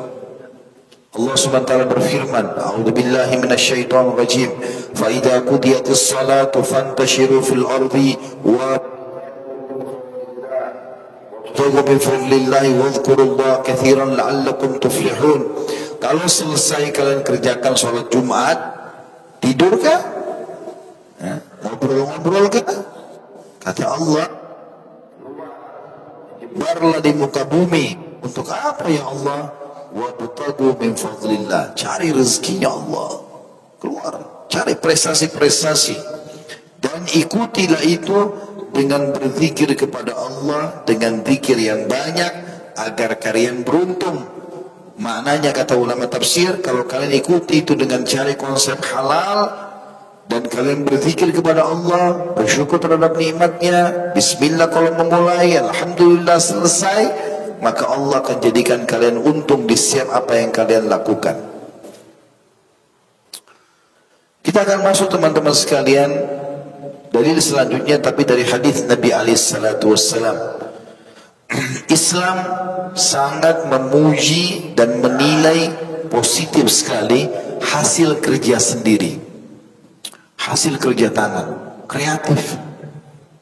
Allah Subhanahu wa taala berfirman, "A'udzubillahi minasyaitonir rajim. Fa idza qudiyatis salatu fantashiru fil ardi wa taqu bi fadlillahi wadhkurullaha katsiran la'allakum tuflihun." Kalau selesai kalian kerjakan sholat Jumat, tidur kah? Ngobrol-ngobrol kah? Kata Allah, "Barlah di muka bumi." Untuk apa ya Allah? Wabtagu min fadlillah, cari rezekinya Allah, keluar, cari prestasi-prestasi, dan ikutilah itu dengan berzikir kepada Allah, dengan zikir yang banyak agar kalian beruntung. Maknanya kata ulama tafsir, kalau kalian ikuti itu dengan cari konsep halal dan kalian berzikir kepada Allah, bersyukur terhadap nikmatnya, bismillah kalau memulai, alhamdulillah selesai, maka Allah akan jadikan kalian untung di setiap apa yang kalian lakukan. Kita akan masuk teman-teman sekalian dalil selanjutnya, tapi dari hadis Nabi SAW. Islam sangat memuji dan menilai positif sekali hasil kerja sendiri, hasil kerja tangan, kreatif.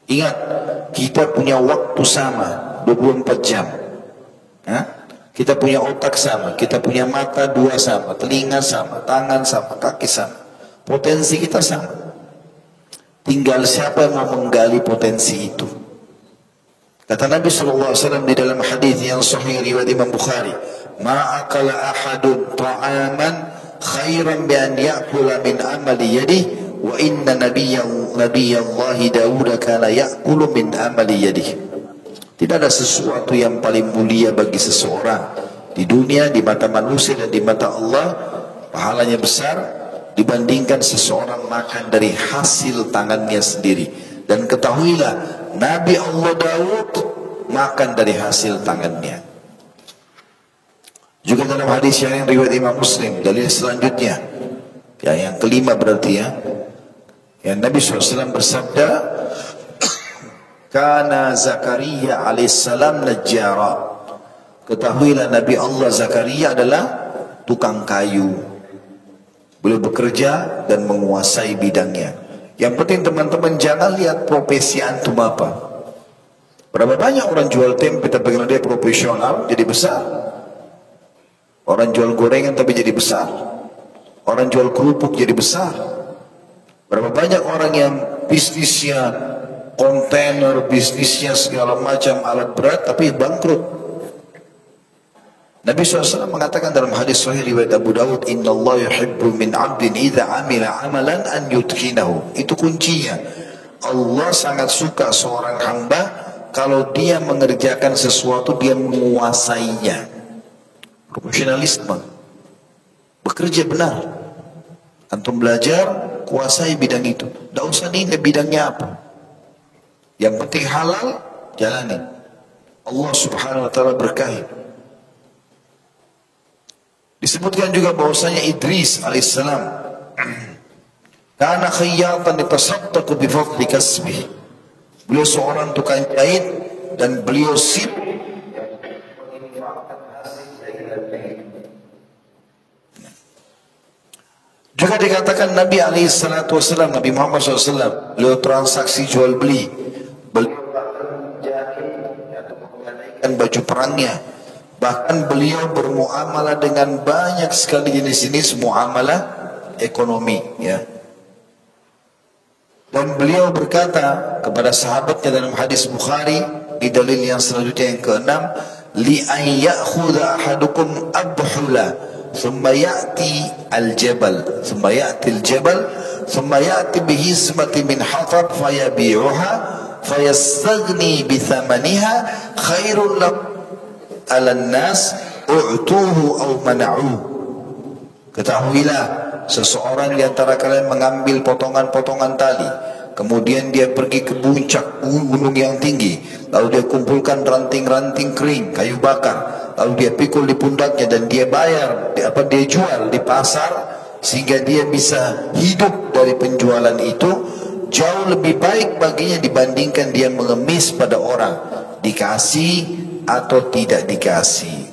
Ingat, kita punya waktu sama 24 jam. Kita punya otak sama, kita punya mata dua sama, telinga sama, tangan sama, kaki sama, potensi kita sama. Tinggal siapa yang mau menggali potensi itu. Kata Nabi SAW di dalam hadis yang sahih riwayat Imam Bukhari, "Ma akala ahadun ta'aman khairan bi an ya'kula min amali yadihi wa inna nabiyallahi Daud kana ya'kulu min amali yadihi." Tidak ada sesuatu yang paling mulia bagi seseorang di dunia, di mata manusia dan di mata Allah, pahalanya besar dibandingkan seseorang makan dari hasil tangannya sendiri. Dan ketahuilah, Nabi Allah Daud makan dari hasil tangannya. Juga dalam hadis yang riwayat Imam Muslim, dalil selanjutnya, yang kelima berarti yang Nabi SAW bersabda, "Kana Zakaria alaihissalam najjara." Ketahuilah Nabi Allah Zakaria adalah tukang kayu. Beliau bekerja dan menguasai bidangnya. Yang penting teman-teman jangan lihat profesi antum apa. Berapa banyak orang jual tempe tapi kalau dia profesional jadi besar. Orang jual gorengan tapi jadi besar. Orang jual kerupuk jadi besar. Berapa banyak orang yang bisnisnya kontainer, bisnisnya segala macam alat berat tapi bangkrut. Nabi SAW mengatakan dalam hadis sahih riwayat Abu Dawud, "Inna Allah yuhibbu min 'abdin idza 'amila 'amalan an yutqinahu." Itu kuncinya. Allah sangat suka seorang hamba kalau dia mengerjakan sesuatu dia menguasainya. Profesionalisme. Bekerja benar. Antum belajar, kuasai bidang itu. Tidak usah nilai bidangnya apa. Yang penting halal, jalani. Allah Subhanahu wa taala berkahi. Disebutkan juga bahwasanya Idris alaihissalam kana khayyatan yatasaddaqu bi fadli kasbihi. Beliau seorang tukang jahit dan beliau juga dikatakan Nabi alaihissalam, Nabi Muhammad SAW, beliau transaksi jual beli. Beliau mengenaikan baju perangnya, bahkan beliau bermuamalah dengan banyak sekali jenis-jenis muamalah ekonomi, Dan beliau berkata kepada sahabatnya dalam hadis Bukhari di dalil yang selanjutnya yang ke-6, "Li an ya'khudha ahadukum abhula, thumma ya'ti al-jabal, thumma ya'ti al-jabal, thumma ya'ti bihizmati min hatab fayabi'uha fayastaghni bithamaniha khairul lahu ala nas u'tuhu aw mana'uhu." Ketahuilah, seseorang di antara kalian mengambil potongan-potongan tali, kemudian dia pergi ke puncak gunung yang tinggi, lalu dia kumpulkan ranting-ranting kering, kayu bakar, lalu dia pikul di pundaknya dan dia bayar, dia jual di pasar sehingga dia bisa hidup dari penjualan itu. Jauh lebih baik baginya dibandingkan dia mengemis pada orang, dikasih atau tidak dikasih.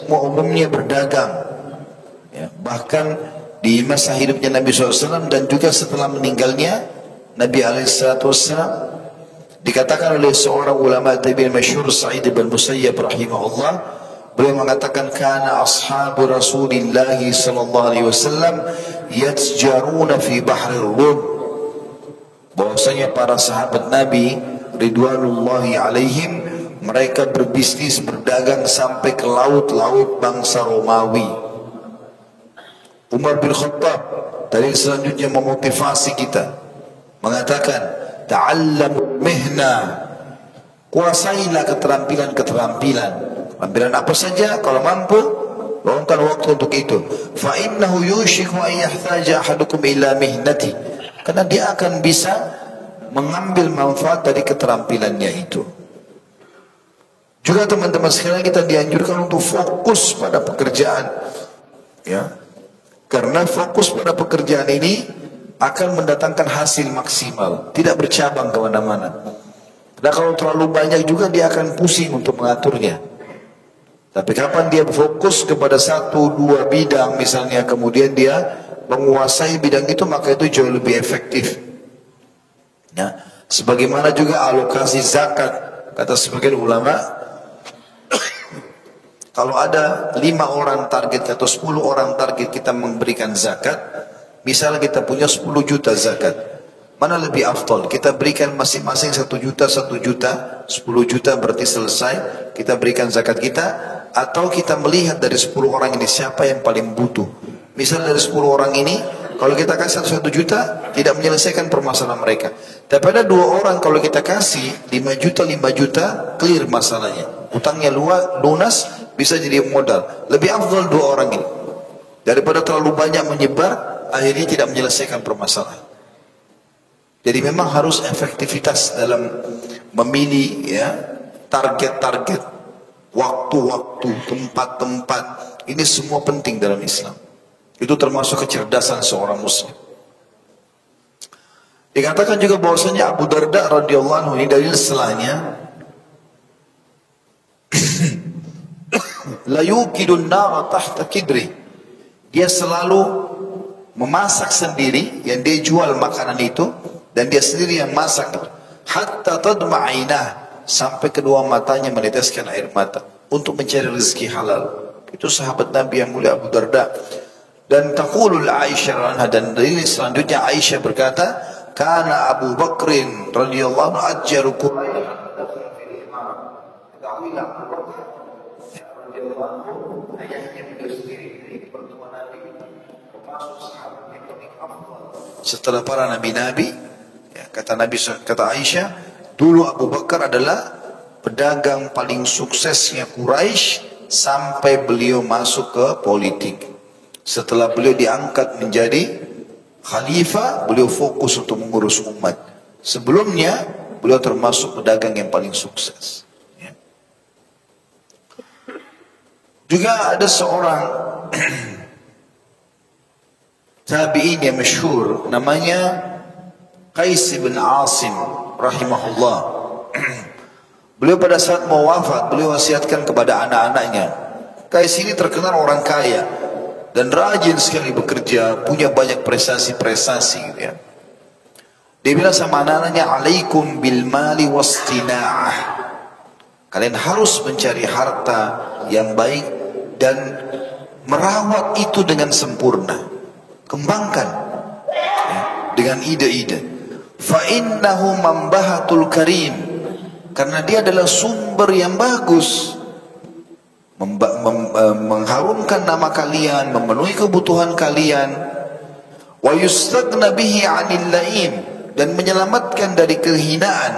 Semua umumnya berdagang, ya, bahkan di masa hidupnya Nabi SAW dan juga setelah meninggalnya Nabi SAW, dikatakan oleh seorang ulama tabi'in masyhur Sa'id bin Musayyab rahimahullah, beliau mengatakan kana ashabu Rasulillah sallallahu alaihi wasallam yatjaruna fi bahrir Rum, bahwasanya para sahabat Nabi ridwanullahi alaihim mereka berbisnis berdagang sampai ke laut-laut bangsa Romawi. Umar bin Khattab dari selanjutnya memotivasi kita, mengatakan ta'allamul mihna, kuasailah keterampilan-keterampilan. Keterampilan apa saja kalau mampu, luangkan waktu untuk itu. Fa innahu yushiku an yahtaja ahadukum ila mihnati, karena dia akan bisa mengambil manfaat dari keterampilannya itu. Juga teman-teman sekalian, kita dianjurkan untuk fokus pada pekerjaan, ya, karena fokus pada pekerjaan ini akan mendatangkan hasil maksimal, tidak bercabang kemana-mana. Dan kalau terlalu banyak juga dia akan pusing untuk mengaturnya. Tapi kapan dia fokus kepada satu dua bidang misalnya, kemudian dia menguasai bidang itu, maka itu jauh lebih efektif. Ya, sebagaimana juga alokasi zakat, kata sebagian ulama, kalau ada 5 orang target atau 10 orang target kita memberikan zakat, misalnya kita punya 10 juta zakat, mana lebih afdal? Kita berikan masing-masing 1 juta, 1 juta, 10 juta berarti selesai, kita berikan zakat kita, atau kita melihat dari 10 orang ini siapa yang paling butuh. Misalnya dari 10 orang ini, kalau kita kasih 1 juta, tidak menyelesaikan permasalahan mereka. Tapi ada 2 orang kalau kita kasih 5 juta, 5 juta, clear masalahnya. Utangnya lunas, bisa jadi modal. Lebih afdal 2 orang ini daripada terlalu banyak menyebar, akhirnya tidak menyelesaikan permasalahan. Jadi memang harus efektivitas dalam memilih, ya, target-target, waktu-waktu, tempat-tempat. Ini semua penting dalam Islam. Itu termasuk kecerdasan seorang muslim. Dikatakan juga bahwasanya Abu Darda radhiyallahu anhu, ini dalil setelahnya, la yukidun nara tahta kidri, dia selalu memasak sendiri, yang dia jual makanan itu dan dia sendiri yang masak itu, hatta tadma'inah, sampai kedua matanya meneteskan air mata untuk mencari rezeki halal. Itu sahabat Nabi yang mulia Abu Darda. Dan taqulul Aisyah, dan dari selanjutnya Aisyah berkata, kana Abu Bakrin radhiyallahu anhu ajjarukum. Setelah para nabi-nabi, ya, kata Aisyah, dulu Abu Bakar adalah pedagang paling suksesnya Quraisy sampai beliau masuk ke politik. Setelah beliau diangkat menjadi khalifah, beliau fokus untuk mengurus umat. Sebelumnya beliau termasuk pedagang yang paling sukses. Ya. Juga ada seorang tabi'in yang masyhur, namanya Qais bin Asim rahimahullah. Beliau pada saat mau wafat, beliau wasiatkan kepada anak-anaknya. Qais ini terkenal orang kaya dan rajin sekali bekerja, punya banyak prestasi-prestasi gitu ya. Dia bilang sama anak-anaknya, alaikum bil mali wastina'ah, kalian harus mencari harta yang baik dan merawat itu dengan sempurna, kembangkan, ya, dengan ide-ide. Fa innahu mambahatul karim, karena dia adalah sumber yang bagus, mengharumkan nama kalian, memenuhi kebutuhan kalian. Wa yustagna bihi 'anil laim, dan menyelamatkan dari kehinaan.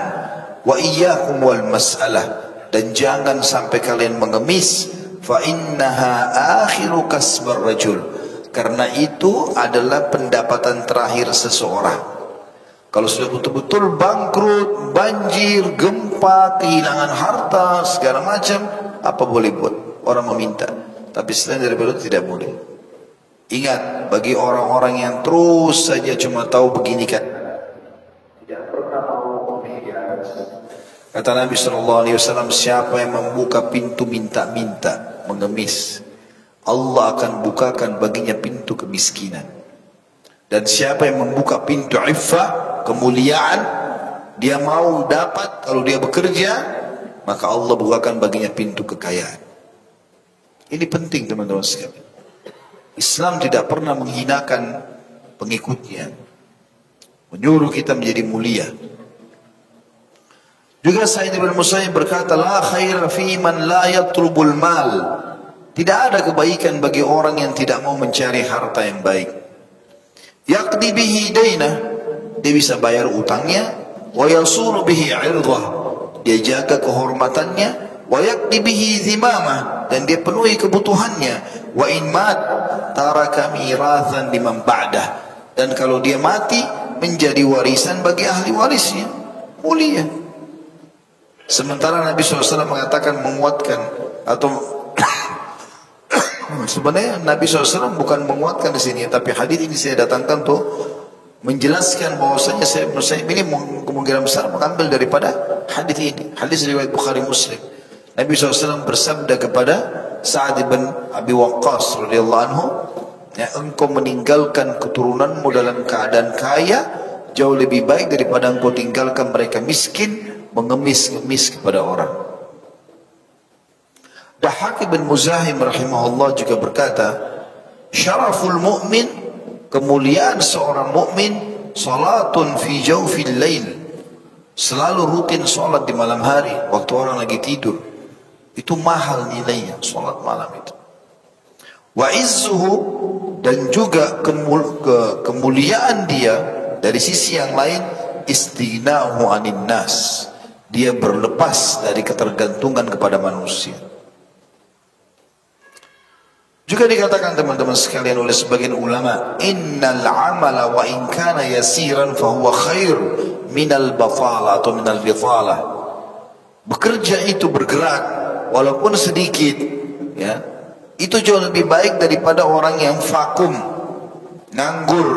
Wa iyyakum wal mas'alah, dan jangan sampai kalian mengemis. fa innaha akhiru kasbar rajul, karena itu adalah pendapatan terakhir seseorang. Kalau sudah betul-betul bangkrut, banjir, gempa, kehilangan harta, segala macam, apa boleh buat? Orang meminta. Tapi selain daripada itu tidak boleh. Ingat, bagi orang-orang yang terus saja cuma tahu begini kan, tidak pernah mau menghidupkan. Kata Nabi SAW, siapa yang membuka pintu minta-minta, mengemis, Allah akan bukakan baginya pintu kemiskinan. Dan siapa yang membuka pintu iffah, kemuliaan, dia mau dapat kalau dia bekerja, maka Allah bukakan baginya pintu kekayaan. Ini penting teman-teman sekalian. Islam tidak pernah menghinakan pengikutnya, menyuruh kita menjadi mulia. Juga Sa'id bin Musayyib berkata, la khaira fi man la yatlubul mal. Tidak ada kebaikan bagi orang yang tidak mau mencari harta yang baik. Yaqdi bihi dainah, dia bisa bayar utangnya, wa yasulu bihi 'irdah, dia jaga kehormatannya, wa yaqdi bihi dhimamah, dan dia penuhi kebutuhannya, wa in mat taraka mirathan liman ba'dah, dan kalau dia mati menjadi warisan bagi ahli warisnya, mulia. Sementara Nabi SAW mengatakan, menguatkan, atau sebenarnya Nabi SAW bukan menguatkan di sini, tapi hadis ini saya datangkan untuk menjelaskan bahwasanya saya ini kemungkinan besar mengambil daripada hadis ini. Hadis riwayat Bukhari Muslim. Nabi SAW bersabda kepada Sa'ad bin Abi Waqqas radhiyallahu anhu, ya, engkau meninggalkan keturunanmu dalam keadaan kaya jauh lebih baik daripada engkau tinggalkan mereka miskin, mengemis-ngemis kepada orang. Dahhak bin Muzahim rahimahullah juga berkata, syaraful mu'min, kemuliaan seorang mukmin, salatun fi jawfil lail, selalu rutin salat di malam hari waktu orang lagi tidur. Itu mahal nilainya salat malam itu. Wa izzuhu, dan juga kemuliaan dia dari sisi yang lain, istighna'uhu 'anil nas, dia berlepas dari ketergantungan kepada manusia. Juga dikatakan teman-teman sekalian oleh sebagian ulama, innal amala wa in kana yasiran fahuwa khair minal batala atau minal bitala. Bekerja itu, bergerak walaupun sedikit, ya, itu jauh lebih baik daripada orang yang vakum, nganggur.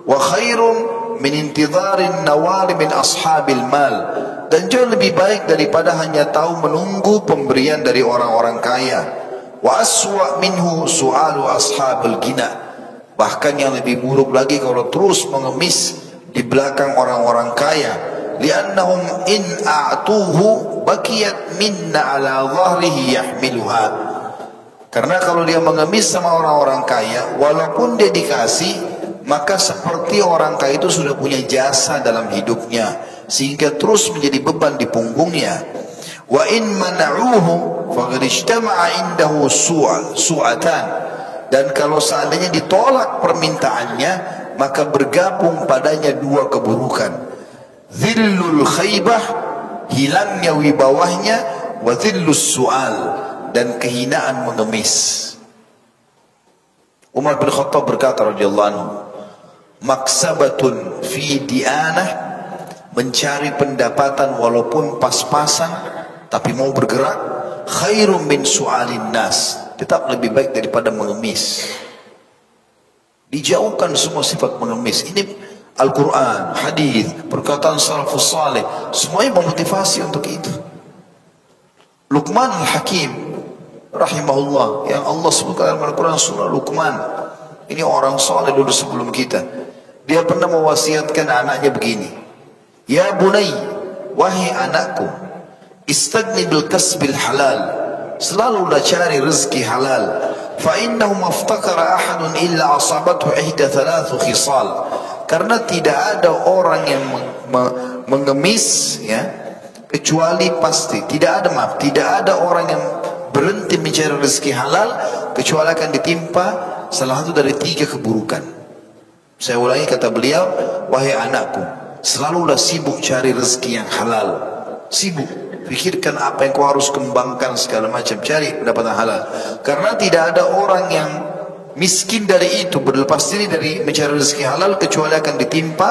Wa khairum min intidharin nawali min ashabil mal, dan jauh lebih baik daripada hanya tahu menunggu pemberian dari orang-orang kaya. Wa aswa minhu su'alu ashabul gina, bahkan yang lebih buruk lagi kalau terus mengemis di belakang orang-orang kaya. Liannahum in a'tuhu bakiyat minna ala dhahrihi yahmiluha, karena kalau dia mengemis sama orang-orang kaya, walaupun dia dikasih, maka seperti orang kaya itu sudah punya jasa dalam hidupnya, sehingga terus menjadi beban di punggungnya. Wa in mana'uhu faqad ijtama'a indahu su'atan, dan kalau seandainya ditolak permintaannya, maka bergabung padanya dua keburukan. Dhillul khaybah, hilangnya wibawahnya, wa dhillus su'al, dan kehinaan mengemis. Umar bin Khattab berkata radhiyallahu anhu, maksabatun fi dianah, mencari pendapatan walaupun pas-pasan tapi mau bergerak, khairum min su'alin nas, tetap lebih baik daripada mengemis. Dijauhkan semua sifat mengemis. Ini Al-Quran, hadis, perkataan salafus salih, semuanya memotivasi untuk itu. Luqman al-Hakim rahimahullah, yang Allah sebutkan dalam Al-Quran surah Luqman, ini orang saleh dulu sebelum kita. Dia pernah mewasiatkan anaknya begini, ya bunai, wahai anakku, istagni bil kasbil halal, selalulah cari rezeki halal. Fa innahu maftakara ahadun illa asabathu ihda thalathu khisal, karena tidak ada orang yang mengemis, ya, kecuali pasti tidak ada orang yang berhenti mencari rezeki halal kecuali akan ditimpa salah satu dari tiga keburukan. Saya ulangi kata beliau, wahai anakku, selalulah sibuk cari rezeki yang halal, sibuk. Pikirkan apa yang kau harus kembangkan segala macam. Cari pendapatan halal. Karena tidak ada orang yang miskin dari itu, berlepas diri dari mencari rezeki halal, kecuali akan ditimpa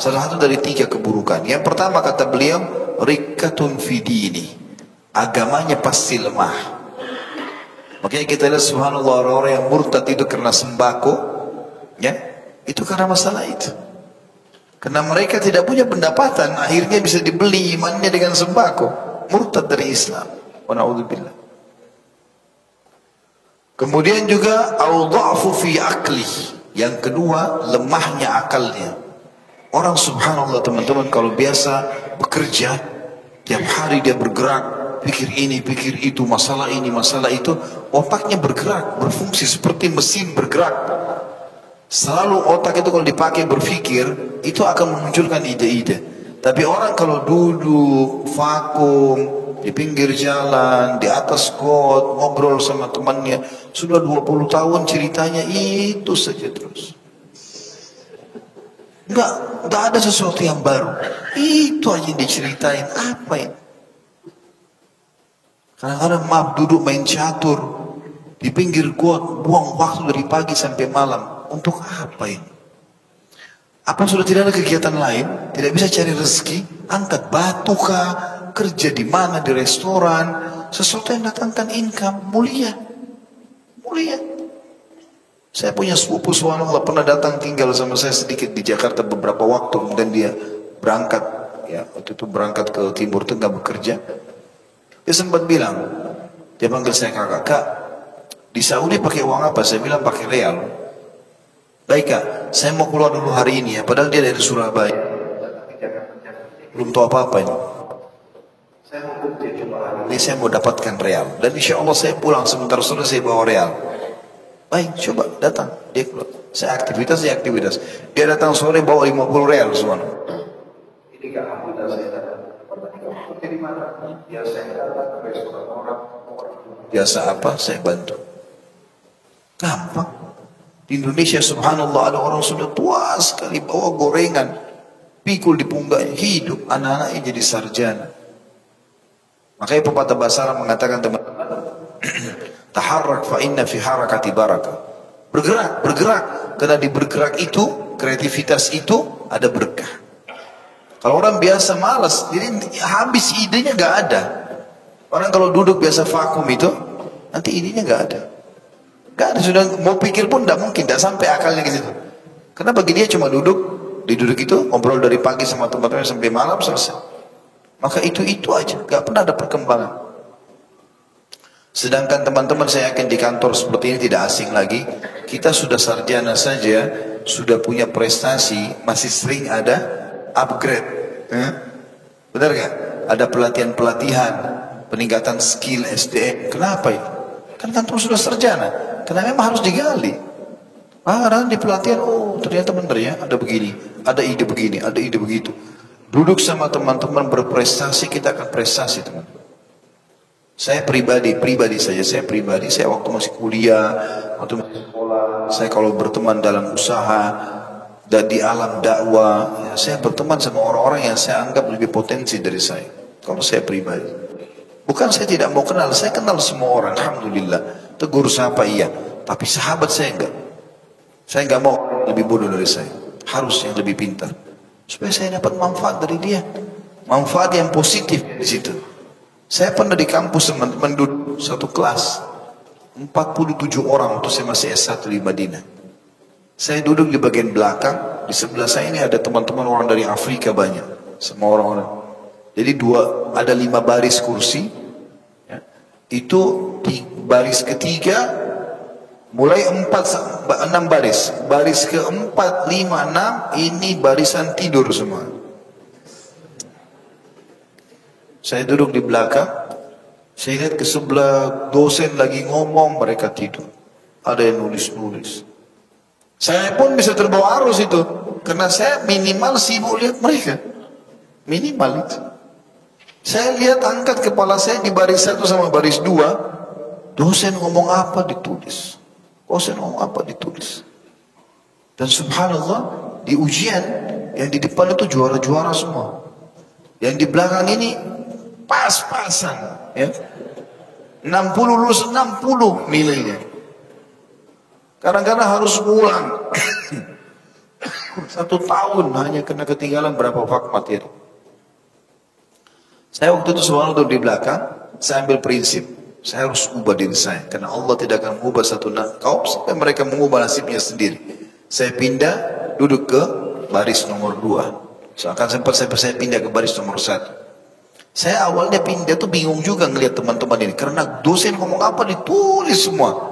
salah satu dari 3 keburukan. Yang pertama kata beliau, rikkatun fi dini. Agamanya pasti lemah. Makanya kita lihat subhanallah orang-orang yang murtad itu karena sembako, ya, itu karena masalah itu. Karena mereka tidak punya pendapatan, akhirnya bisa dibeli imannya dengan sembako. Murtad dari Islam. Wa na'udzubillah. Kemudian juga al-dha'fu fi aqli. Yang kedua, lemahnya akalnya. Orang subhanallah teman-teman kalau biasa bekerja, tiap hari dia bergerak, pikir ini, pikir itu, masalah ini, masalah itu, otaknya bergerak, berfungsi seperti mesin bergerak. Selalu otak itu kalau dipakai berpikir, itu akan memunculkan ide-ide. Tapi orang kalau duduk, vakum, di pinggir jalan, di atas got, ngobrol sama temannya, sudah 20 tahun ceritanya itu saja terus. Enggak ada sesuatu yang baru. Itu aja yang diceritain, apa ini? Kadang-kadang maaf duduk main catur, di pinggir got, buang waktu dari pagi sampai malam. Untuk apa ini? Apa sudah tidak ada kegiatan lain? Tidak bisa cari rezeki? Angkat batu kah? Kerja di mana? Di restoran? Sesuatu yang datangkan income. Mulia. Mulia. Saya punya sepupu subhanallah pernah datang tinggal sama saya sedikit di Jakarta beberapa waktu. Kemudian dia berangkat. Ya, waktu itu berangkat ke Timur Tengah bekerja. Dia sempat bilang. Dia panggil saya kakak. Kak, di Saudi pakai uang apa? Saya bilang pakai real. Baik kak, saya mau keluar dulu hari ini ya. Padahal dia dari Surabaya. Belum tahu apa-apa ini. Ini saya mau dapatkan real. Dan insya Allah saya pulang sebentar sudah saya bawa real. Baik, coba datang. Dia keluar. Saya aktivitas. Dia datang sore bawa 50 real semua. Ini kak, alhamdulillah saya datang. Dari mana? Ya saya datang ke restoran orang. Biasa apa? Saya bantu. Gampang. Di Indonesia subhanallah ada orang sudah tua sekali bawa gorengan, pikul di punggaknya, hidup, anak-anaknya jadi sarjana. Makanya pepatah bahasa Arab mengatakan teman-teman, taharrak fa inna fi harakati barakah. Bergerak, karena di bergerak itu, kreativitas itu ada berkah. Kalau orang biasa malas, jadi habis idenya nggak ada. Orang kalau duduk biasa vakum itu, nanti idenya nggak ada. Gak ada, sudah mau pikir pun tidak mungkin, tidak sampai akalnya ke situ. Karena bagi dia cuma duduk, di duduk itu ngobrol dari pagi sama teman-teman sampai malam selesai. Maka itu aja, gak pernah ada perkembangan. Sedangkan teman-teman saya yakin di kantor seperti ini tidak asing lagi. Kita sudah sarjana saja, sudah punya prestasi, masih sering ada upgrade. Benar gak? Ada pelatihan-pelatihan, peningkatan skill SDM. Kenapa itu? Kan kantor sudah sarjana. Karena memang harus digali. Karena di pelatihan, oh ternyata benar ya, ada begini, ada ide begini, ada ide begitu. Duduk sama teman-teman berprestasi, kita akan prestasi teman-teman. Saya pribadi saya waktu masih kuliah, waktu masih sekolah, saya kalau berteman dalam usaha dan di alam dakwah, ya, saya berteman sama orang-orang yang saya anggap lebih potensi dari saya. Kalau saya pribadi, bukan saya tidak mau kenal, saya kenal semua orang, alhamdulillah. Tegur sapa iya, tapi sahabat saya enggak. Saya enggak mau lebih bodoh dari saya, harus yang lebih pintar, supaya saya dapat manfaat dari dia, manfaat yang positif di situ. Saya pernah di kampus teman-teman duduk satu kelas 47 orang waktu saya masih S1 di Madinah. Saya duduk di bagian belakang, di sebelah saya ini ada teman-teman orang dari Afrika banyak, semua orang-orang. Jadi ada 5 baris kursi, ya. Itu di baris ketiga, mulai 6 baris. Baris ke-4, 5, 6, ini barisan tidur semua. Saya duduk di belakang, saya lihat ke sebelah dosen lagi ngomong, mereka tidur. Ada yang nulis-nulis. Saya pun bisa terbawa arus itu, karena saya minimal sibuk lihat mereka. Minimal itu. Saya lihat angkat kepala saya di baris 1 sama baris 2, dosen ngomong apa ditulis. Dosen ngomong apa ditulis. Dan subhanallah, di ujian, yang di depan itu juara-juara semua. Yang di belakang ini, pas-pasan. Ya. 60 lulus 60 nilainya. Kadang-kadang harus ulang. 1 tahun hanya kena ketinggalan berapa fak materi. Saya waktu itu sebelum di belakang, saya ambil prinsip. Saya harus ubah diri saya. Karena Allah tidak akan mengubah satu kaum sampai mereka mengubah nasibnya sendiri. Saya pindah, duduk ke baris nomor 2. Seakan sempat saya pindah ke baris nomor 1. Saya awalnya pindah tuh bingung juga ngelihat teman-teman ini. Karena dosen ngomong apa ditulis semua.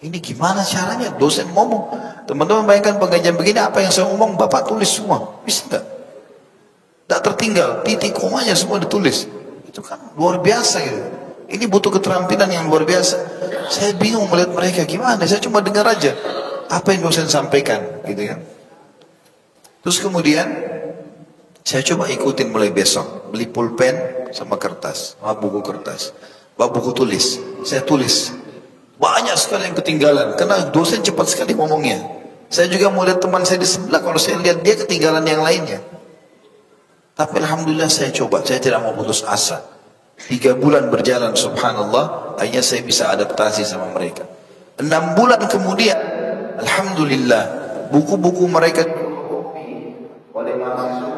Ini gimana caranya dosen ngomong? Teman-teman bayangkan pengajian begini, apa yang saya ngomong Bapak tulis semua. Bisa enggak? Tak tertinggal, titik komanya semua ditulis. Itu kan luar biasa gitu. Ini butuh keterampilan yang luar biasa. Saya bingung melihat mereka gimana. Saya cuma dengar aja apa yang dosen sampaikan gitu kan. Terus kemudian saya coba ikutin mulai besok. Beli pulpen sama kertas, sama buku kertas. Bawa buku tulis. Saya tulis. Banyak sekali yang ketinggalan. Karena dosen cepat sekali ngomongnya. Saya juga mau lihat teman saya di sebelah. Kalau saya lihat dia ketinggalan yang lainnya. Tapi alhamdulillah saya coba. Saya tidak mau putus asa. 3 bulan berjalan subhanallah. Akhirnya saya bisa adaptasi sama mereka. 6 bulan kemudian. Alhamdulillah. Buku-buku mereka oleh mahasiswa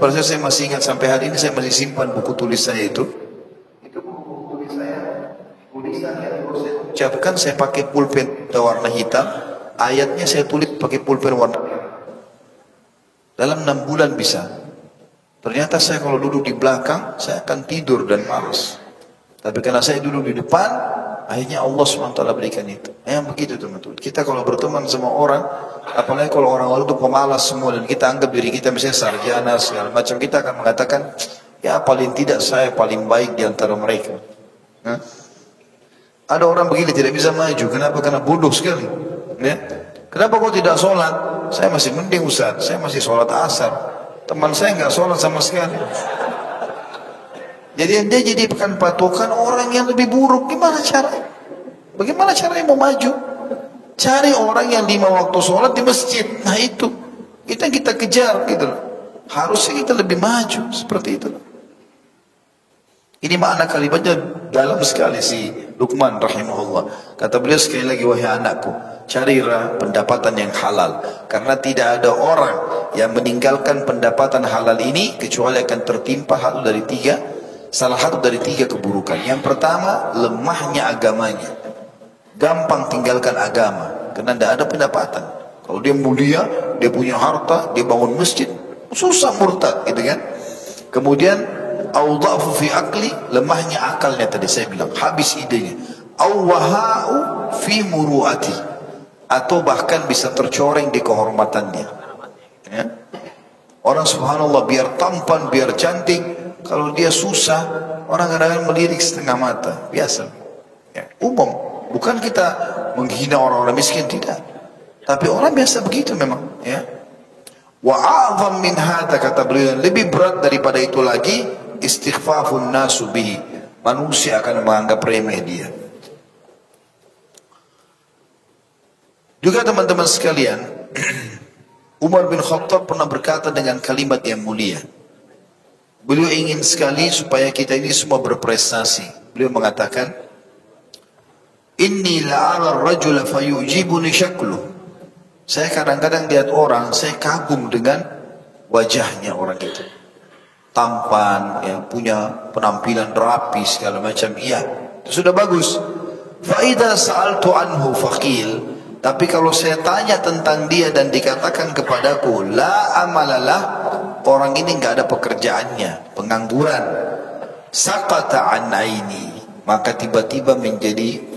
bahkan saya masih ingat sampai hari ini saya masih simpan buku tulis saya itu buku tulis saya tulisan yang dosen ucapkan saya pakai pulpen warna hitam, ayatnya saya tulis pakai pulpen warna dalam 6 bulan bisa. Ternyata saya kalau duduk di belakang saya akan tidur dan malas, tapi karena saya duduk di depan akhirnya Allah SWT berikan itu. Yang begitu teman-teman. Kita kalau berteman sama orang, apalagi kalau orang-orang itu pemalas semua dan kita anggap diri kita misalnya sarjana segala macam, kita akan mengatakan, ya paling tidak saya paling baik di antara mereka. Nah, ada orang begini tidak bisa maju. Kenapa? Karena bodoh sekali. Ya. Kenapa kau tidak sholat? Saya masih mending Ustaz. Saya masih sholat asar. Teman saya nggak sholat sama sekali. Jadi dia jadikan patokan orang yang lebih buruk. Gimana caranya? Bagaimana caranya mau maju? Cari orang yang 5 waktu sholat di masjid. Nah itu kita kejar gitu loh. Harusnya kita lebih maju seperti itu. Ini makna kalimatnya dalam sekali si Luqman rahimahullah. Kata beliau sekali lagi, wahai anakku, carilah pendapatan yang halal. Karena tidak ada orang yang meninggalkan pendapatan halal ini kecuali akan tertimpa salah satu dari 3 keburukan. Yang pertama, lemahnya agamanya. Gampang tinggalkan agama karena tidak ada pendapatan. Kalau dia mulia, dia punya harta, dia bangun masjid, susah murtad gitu kan. Kemudian awdafu fi akli, lemahnya akalnya tadi saya bilang, habis idenya. Awwaha'u fi muru'ati, atau bahkan bisa tercoreng di kehormatannya. Ya. Orang subhanallah biar tampan, biar cantik, kalau dia susah, orang kadang-kadang melirik setengah mata. Biasa. Ya, umum. Bukan kita menghina orang-orang miskin, tidak. Tapi orang biasa begitu memang. Ya. Wa a'zam min hadza, kata beliau, lebih berat daripada itu lagi, istighfafun nasu bihi. Manusia akan menganggap remeh dia. Juga teman-teman sekalian, Umar bin Khattab pernah berkata dengan kalimat yang mulia. Beliau ingin sekali supaya kita ini semua berprestasi. Beliau mengatakan, Inni la'ala ar-rajula fayujibuni syakluh. Saya kadang-kadang lihat orang, saya kagum dengan wajahnya orang itu. Tampan, ya, punya penampilan rapi segala macam. Iya, itu sudah bagus. Fa idza sa'altu anhu faqil. Tapi kalau saya tanya tentang dia dan dikatakan kepadaku, la amalalah, orang ini nggak ada pekerjaannya, pengangguran. Saqata an aini, maka tiba-tiba menjadi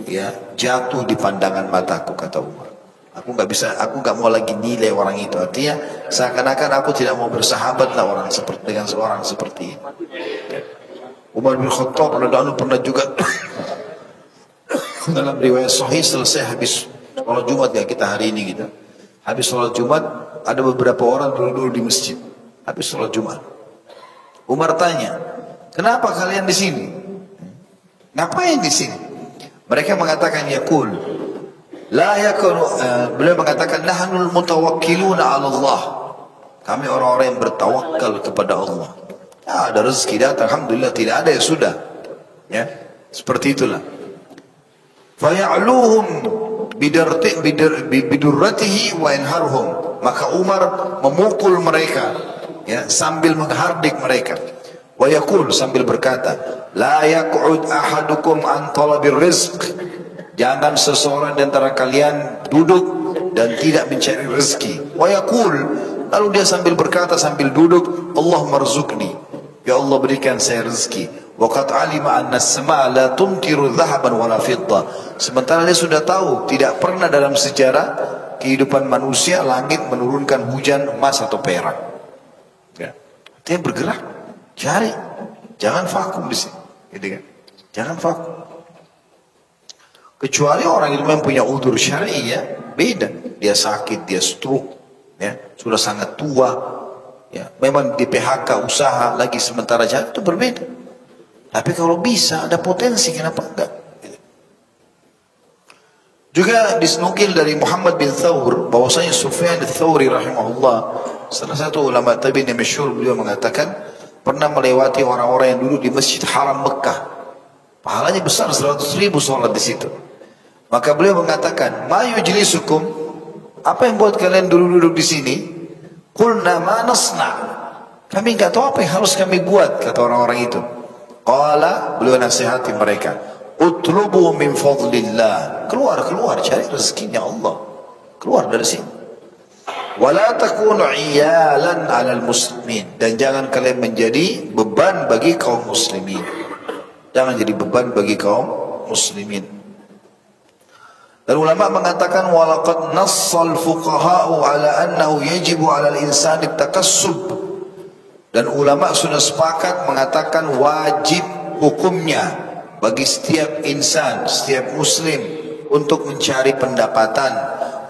jatuh di pandangan mataku, kata Umar. Aku nggak mau lagi nilai orang itu. Artinya seakan-akan aku tidak mau bersahabat lah dengan seorang seperti ini. Umar bin Khattab pernah juga dalam riwayat sahih selesai habis sholat Jumat, ya kita hari ini gitu. Habis sholat Jumat ada beberapa orang dulu di masjid. Habis sholat Jumat, Umar tanya, kenapa kalian di sini? Ngapain di sini? Mereka mengatakan yaqul la yakunu, beliau mengatakan nahnul mutawakkiluna 'ala Allah. Kami orang-orang yang bertawakal kepada Allah. Ya, ada rezeki datang, alhamdulillah. Tidak ada ya sudah. Ya, seperti itulah. Faya'luhum bidurratihi wa yanharhum. Maka Umar memukul mereka, ya, sambil menghardik mereka. Wa yaqul, sambil berkata, la yaq'ud ahadukum an talabir rizq. Jangan seseorang di antara kalian duduk dan tidak mencari rezeki. Wa yaqul, lalu dia sambil berkata sambil duduk, Allah marzuqni, ya Allah berikan saya rezeki. Wa qad alima anna as-samaa la tumtiru dhahaban wala fidda. Sementara dia sudah tahu tidak pernah dalam sejarah kehidupan manusia langit menurunkan hujan emas atau perak. Ya. Dia bergerak, cari, jangan vakum di sini, gitu kan? Jangan vakum. Kecuali orang itu memang punya udzur syar'i, ya, beda. Dia sakit, dia stroke, ya, sudah sangat tua, ya, memang di PHK usaha lagi sementara jalan, itu berbeda. Tapi kalau bisa ada potensi, kenapa enggak? Juga disenukil dari Muhammad bin Thawr bahwasanya Sufyan ats-Tsauri rahimahullah, salah satu ulama tabi'in yang masyhur, beliau mengatakan pernah melewati orang-orang yang duduk di Masjid Haram Mekah. Pahalanya besar, 100.000 sholat di situ. Maka beliau mengatakan, "Ma yujlisukum?" Apa yang buat kalian duduk-duduk di sini? Qulna ma nasna. Kami enggak tahu apa yang harus kami buat, kata orang-orang itu. Qala, beliau nasihati mereka, "Utlubu min fadlillah." Keluar, cari rezekinya Allah. Keluar dari sini. Wala takunu iyalan 'alal muslimin. Dan jangan kalian menjadi beban bagi kaum muslimin. Jangan jadi beban bagi kaum muslimin. Dan ulama mengatakan walaqad nassal fuqaha'u ala annahu yajibu 'alal insani takassub. Dan ulama sudah sepakat mengatakan wajib hukumnya bagi setiap insan, setiap muslim untuk mencari pendapatan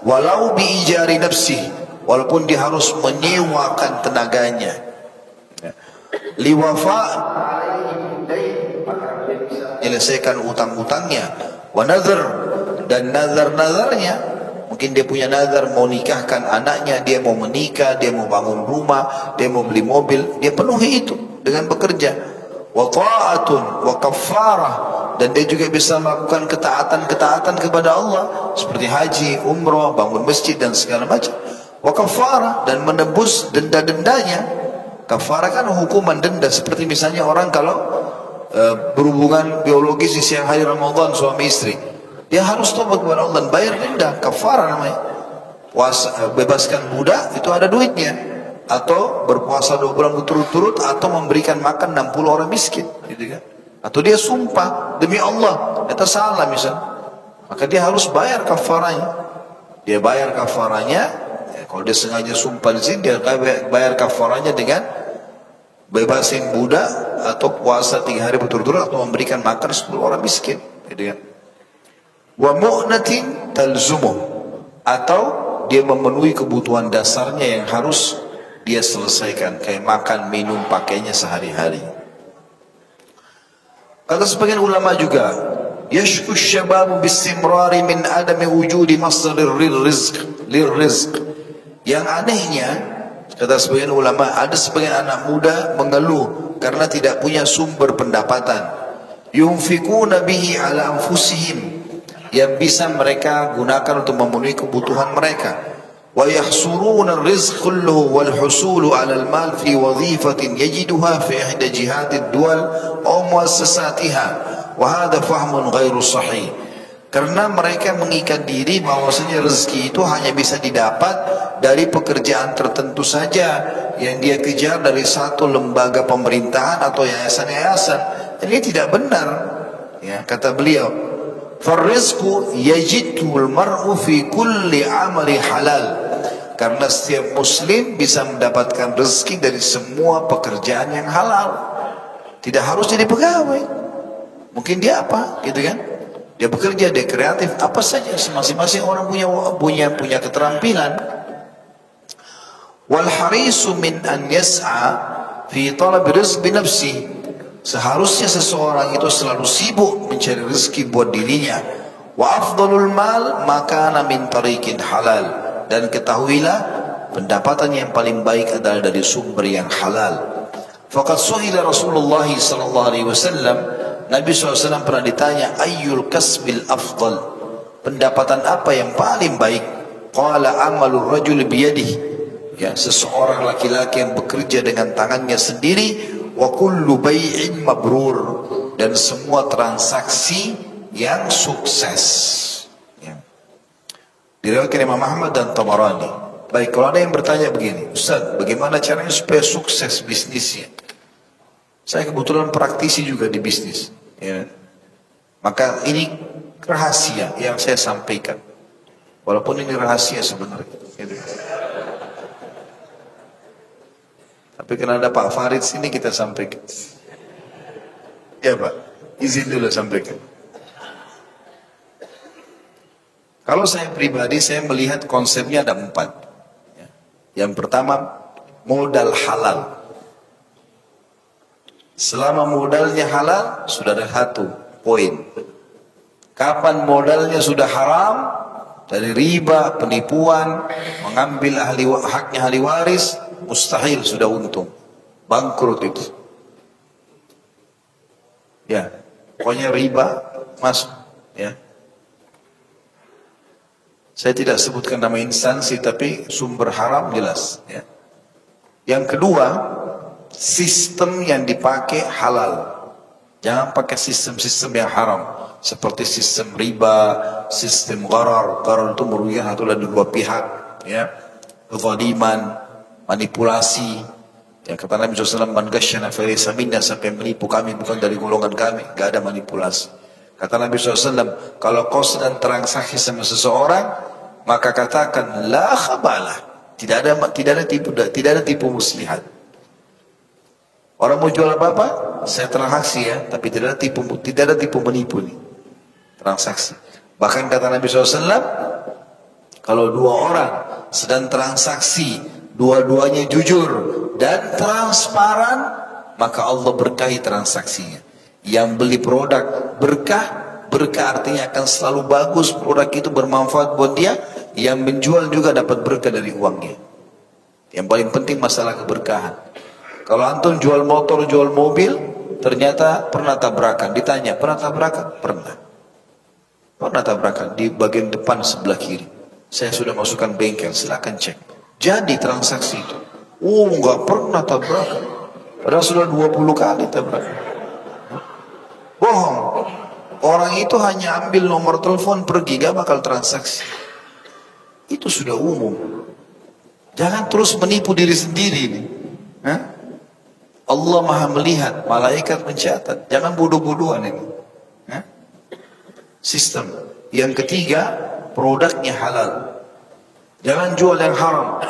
walau biijari nafsi, walaupun dia harus menyewakan tenaganya. Liwafa menyelesaikan utang-utangnya, wa nazar, dan nazar-nazarnya. Mungkin dia punya nazar mau nikahkan anaknya, dia mau menikah, dia mau bangun rumah, dia mau beli mobil, dia penuhi itu dengan bekerja. Wa ta'atun wa kaffarah, dan dia juga bisa melakukan ketaatan-ketaatan kepada Allah seperti haji, umrah, bangun masjid dan segala macam. Wa kaffarah, dan menebus denda-dendanya. Kaffarah kan hukuman denda, seperti misalnya orang kalau berhubungan biologis di siang hari Ramadan suami istri, dia harus tobat kepada Allah dan bayar denda, kafarah namanya. Puasa, bebaskan budak, itu ada duitnya. Atau berpuasa 2 bulan berturut-turut, atau memberikan makan 60 orang miskin, gitu kan? Atau dia sumpah demi Allah, itu salah misal, maka dia harus bayar kafaranya. Dia bayar kafaranya. Ya, kalau dia sengaja sumpah di sini, dia bayar kafaranya dengan bebasin budak, atau puasa 3 hari berturut-turut, atau memberikan makan 10 orang miskin, gitu kan? Wa mu'natin talzumuh, atau dia memenuhi kebutuhan dasarnya yang harus dia selesaikan, kayak makan, minum, pakainya sehari-hari. Kata sebagian ulama juga, yashku syababu bistimrari min adami wujudi masdarir rizq. Yang anehnya, kata sebagian ulama, ada sebagian anak muda mengeluh karena tidak punya sumber pendapatan. Yunfikuna bihi ala anfusihim, yang bisa mereka gunakan untuk memenuhi kebutuhan mereka. Wa yahsuruna ar-rizq kulluhu wal husulu 'ala al-mal fi wadhifatin yajiduha fi ihda jihadid duwal aw muassasatiha, wa hadha fahmun ghairu sahih. Karena mereka mengikat diri bahwasanya rezeki itu hanya bisa didapat dari pekerjaan tertentu saja yang dia kejar dari satu lembaga pemerintahan atau yayasan-yayasan. Ini tidak benar, ya, kata beliau. Farrizqu yajidul mar'u fi kulli amali halal. Karena setiap muslim bisa mendapatkan rezeki dari semua pekerjaan yang halal. Tidak harus jadi pegawai. Mungkin dia apa, gitu kan? Dia bekerja, dia kreatif, apa saja. Masing-masing orang punya keterampilan. Wal harisu min an yas'a fi talab rizq bi nafsi. Seharusnya seseorang itu selalu sibuk mencari rezeki buat dirinya. Wa afdalul mal makana min tariqin halal. Dan ketahuilah pendapatan yang paling baik adalah dari sumber yang halal. Faqad suhila Rasulullah sallallahu alaihi wasallam, Nabi SAW pernah ditanya, ayyul kasbil afdal, pendapatan apa yang paling baik? Qala amalur rajul biyadihi, ya, seseorang laki-laki yang bekerja dengan tangannya sendiri, wa kullu bai'in mabrur, dan semua transaksi yang sukses. Ya. Diriwayatkan Imam Ahmad dan Tabarani. Baik, kalau ada yang bertanya begini, Ustaz, bagaimana caranya supaya sukses bisnisnya? Saya kebetulan praktisi juga di bisnis, ya. Maka ini rahasia yang saya sampaikan, walaupun ini rahasia sebenarnya, gitu. Tapi karena ada Pak Farid sini kita sampaikan. Ya Pak, izin dulu sampaikan. Kalau saya pribadi, saya melihat konsepnya ada 4. Yang pertama, modal halal. Selama modalnya halal, sudah ada 1 poin. Kapan modalnya sudah haram, dari riba, penipuan, mengambil haknya ahli waris, mustahil sudah untung. Bangkrut itu. Ya, pokoknya riba masuk. Ya. Saya tidak sebutkan nama instansi, tapi sumber haram jelas. Ya. Yang kedua, sistem yang dipakai halal. Jangan pakai sistem-sistem yang haram, seperti sistem riba, sistem gharar. Gharar itu merugikan satu dan dua pihak, ya. Kezaliman, manipulasi. Ya, kata Nabi SAW, man ghasyana falaysa minna, sampai menipu kami bukan dari golongan kami. Gak ada manipulasi. Kata Nabi SAW, kalau kau sedang transaksi sama seseorang, maka katakan la khabalah, tidak ada tipu muslihat. Orang mau jual apa-apa, saya transaksi ya, tapi tidak ada tipu menipu nih. Transaksi. Bahkan kata Nabi SAW, kalau 2 orang sedang transaksi, dua-duanya jujur dan transparan, maka Allah berkahi transaksinya. Yang beli produk berkah artinya akan selalu bagus, produk itu bermanfaat buat dia. Yang menjual juga dapat berkah dari uangnya. Yang paling penting masalah keberkahan. Kalau antum jual motor, jual mobil, ternyata pernah tabrakan. Ditanya, pernah tabrakan? Pernah. Pernah tabrakan di bagian depan sebelah kiri. Saya sudah masukkan bengkel, silakan cek. Jadi transaksi itu. Oh, enggak pernah tabrakan. Padahal sudah 20 kali tabrakan. Bohong. Orang itu hanya ambil nomor telepon, pergi, gak bakal transaksi. Itu sudah umum. Jangan terus menipu diri sendiri nih. Hah? Allah maha melihat, malaikat mencatat. Jangan bodoh-bodohan ini. Hah? Sistem. Yang ketiga, produknya halal. Jangan jual yang haram.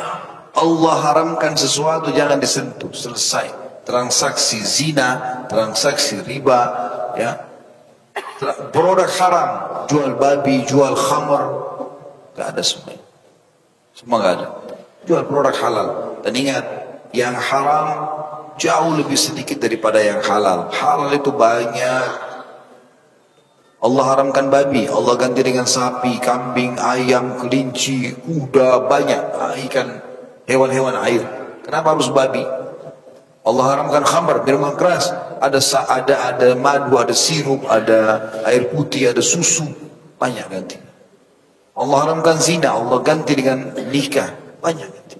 Allah haramkan sesuatu, jangan disentuh. Selesai. Transaksi zina, transaksi riba, ya. Produk haram, jual babi, jual khamar, gak ada semua. Semua gak ada. Jual produk halal. Dan ingat, yang haram jauh lebih sedikit daripada yang halal. Halal itu banyak. Allah haramkan babi, Allah ganti dengan sapi, kambing, ayam, kelinci, kuda, banyak. Ikan, hewan-hewan air. Kenapa harus babi? Allah haramkan khamar, minuman keras. Ada madu, ada sirup, ada air putih, ada susu. Banyak ganti. Allah haramkan zina, Allah ganti dengan nikah. Banyak ganti.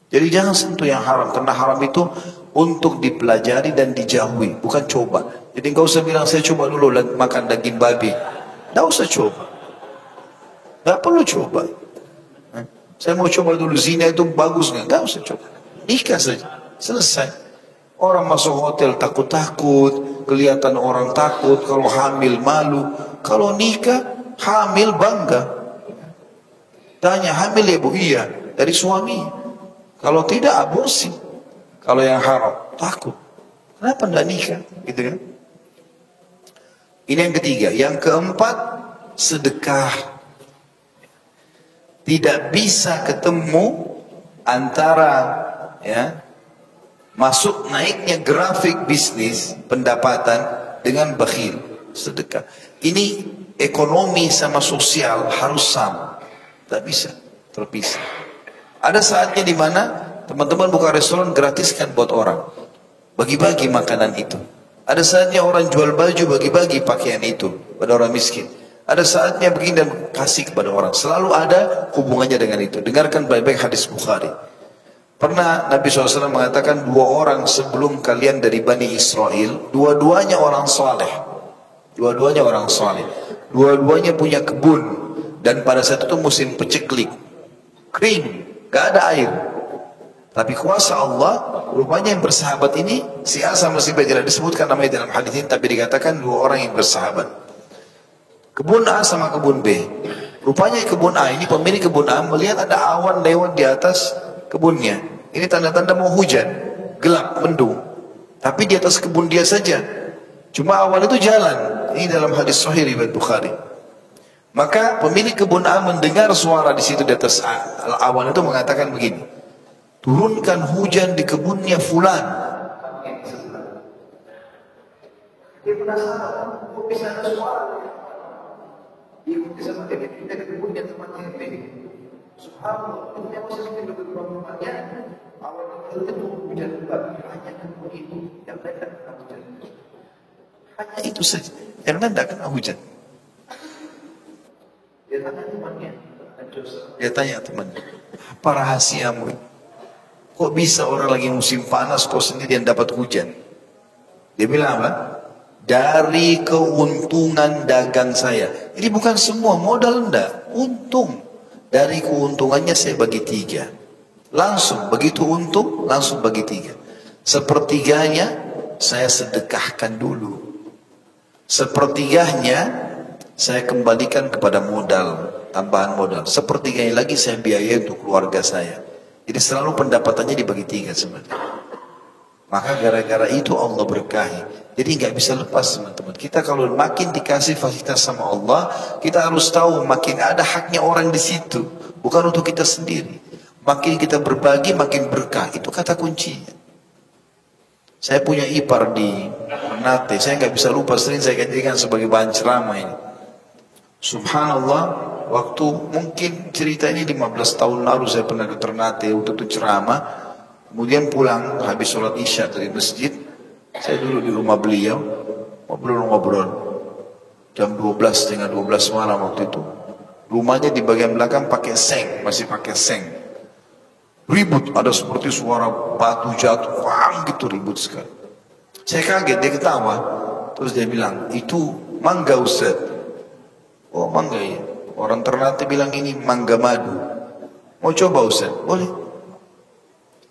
Jadi jangan sentuh yang haram, karena haram itu untuk dipelajari dan dijauhi, bukan coba. Jadi enggak usah bilang saya coba dulu makan daging babi. Enggak usah coba. Enggak perlu coba. Saya mau coba dulu zina itu bagus enggak usah coba. Nikah saja. Selesai. Orang masuk hotel takut-takut, kelihatan orang takut, kalau hamil malu. Kalau nikah, hamil bangga. Tanya, hamil ya bu? Iya, dari suami. Kalau tidak, aborsi. Kalau yang haram, takut. Kenapa tidak nikah? Gitu kan? Ini yang ketiga. Yang keempat, sedekah. Tidak bisa ketemu antara ya masuk naiknya grafik bisnis pendapatan dengan bakhil, sedekah. Ini ekonomi sama sosial harus sama, tak bisa terpisah. Ada saatnya di mana teman-teman buka restoran gratiskan buat orang. Bagi-bagi makanan itu. Ada saatnya orang jual baju bagi-bagi pakaian itu pada orang miskin. Ada saatnya begini dan kasih kepada orang. Selalu ada hubungannya dengan itu. Dengarkan baik-baik hadis Bukhari. Pernah Nabi SAW mengatakan 2 orang sebelum kalian dari Bani Israel, dua-duanya orang saleh. Dua-duanya orang saleh. Dua-duanya punya kebun. Dan pada saat itu musim peceklik. Kering. Gak ada air. Tapi kuasa Allah, rupanya yang bersahabat ini, si A sama si B, tidak disebutkan namanya dalam hadis ini, tapi dikatakan 2 orang yang bersahabat. Kebun A sama kebun B. Rupanya kebun A ini, pemilik kebun A melihat ada awan lewat di atas kebunnya. Ini tanda-tanda mau hujan, gelap, mendung. Tapi di atas kebun dia saja. Cuma awan itu jalan. Ini dalam hadis Sahih riwayat Bukhari. Maka pemilik kebun A mendengar suara di situ di atas awan itu mengatakan begini, turunkan hujan di kebunnya fulan. Dia penasaran, kok bisa ada suara? Ikuti sama dia, pindah ke kebunnya temannya ini. Subhanallah, dia masih sampai ke rumahnya. Awal itu hujan lebat, hanya kebun itu yang lain tak kena hujan. Hanya itu saja, yang lain tak kena hujan. Dia tanya temannya, apa rahasiamu? Kok bisa orang lagi musim panas kok sendirian dapat hujan? Dia bilang apa? Dari keuntungan dagang saya. Ini bukan semua modal, enggak, untung. Dari keuntungannya saya bagi 3. Langsung begitu untung, langsung bagi 3. Sepertiganya saya sedekahkan dulu. Sepertiganya saya kembalikan kepada modal, tambahan modal. Sepertiganya lagi saya biayai untuk keluarga saya. Jadi selalu pendapatannya dibagi 3 sebenarnya. Maka gara-gara itu Allah berkahi. Jadi nggak bisa lepas teman-teman. Kita kalau makin dikasih fasilitas sama Allah, kita harus tahu makin ada haknya orang di situ. Bukan untuk kita sendiri. Makin kita berbagi, makin berkah. Itu kata kuncinya. Saya punya ipar di Ternate. Saya nggak bisa lupa, sering saya jadikan sebagai bahan ceramah ini. Subhanallah, waktu mungkin cerita ini 15 tahun lalu saya pernah ke Ternate untuk itu ceramah. Kemudian pulang habis sholat isya dari masjid, saya duduk di rumah beliau, ngobrol-ngobrol. Jam 12, setengah 12 malam waktu itu. Rumahnya di bagian belakang pakai seng, masih pakai seng. Ribut, ada seperti suara batu jatuh, wang gitu ribut sekali. Saya kaget, dia ketawa. Terus dia bilang, itu mangga Ustaz. Oh mangga ya. Orang Ternate bilang ini mangga madu. Mau coba Ustaz? Boleh.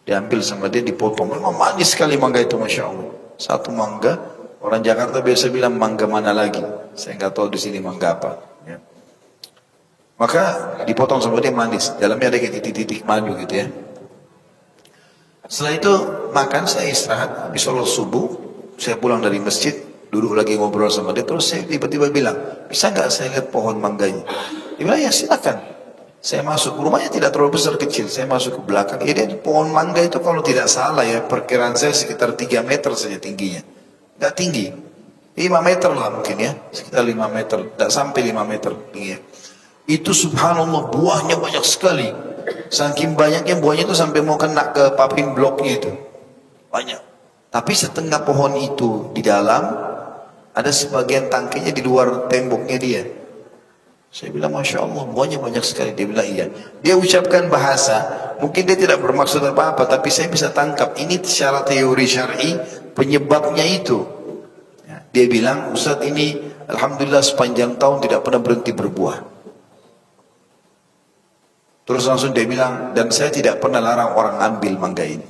Diambil sama dia, dipotong. Memang manis sekali mangga itu, Masya Allah. Satu mangga, orang Jakarta biasa bilang mangga mana lagi. Saya nggak tahu di sini mangga apa. Ya. Maka dipotong sama dia manis. Dalamnya ada kayak titik-titik madu gitu ya. Setelah itu makan, saya istirahat. Habis sholat subuh, saya pulang dari masjid. Duduk lagi ngobrol sama dia. Terus saya tiba-tiba bilang, bisa nggak saya lihat pohon mangganya? Dia bilang, ya silakan. Saya masuk, rumahnya tidak terlalu besar, kecil. Saya masuk ke belakang. Jadi pohon mangga itu kalau tidak salah ya, perkiraan saya sekitar 3 meter saja tingginya. Tidak tinggi. 5 meter lah mungkin ya. Sekitar 5 meter. Tidak sampai 5 meter tingginya. Itu subhanallah buahnya banyak sekali. Saking banyaknya buahnya itu sampai mau kena ke papin bloknya itu. Banyak. Tapi setengah pohon itu di dalam, ada sebagian tangkinya di luar temboknya dia. Saya bilang, Masya Allah, buahnya banyak sekali. Dia bilang, iya. Dia ucapkan bahasa, mungkin dia tidak bermaksud apa-apa, tapi saya bisa tangkap. Ini secara teori syar'i, penyebabnya itu. Ya, dia bilang, Ustaz ini, Alhamdulillah sepanjang tahun tidak pernah berhenti berbuah. Terus langsung dia bilang, dan saya tidak pernah larang orang ambil mangga ini.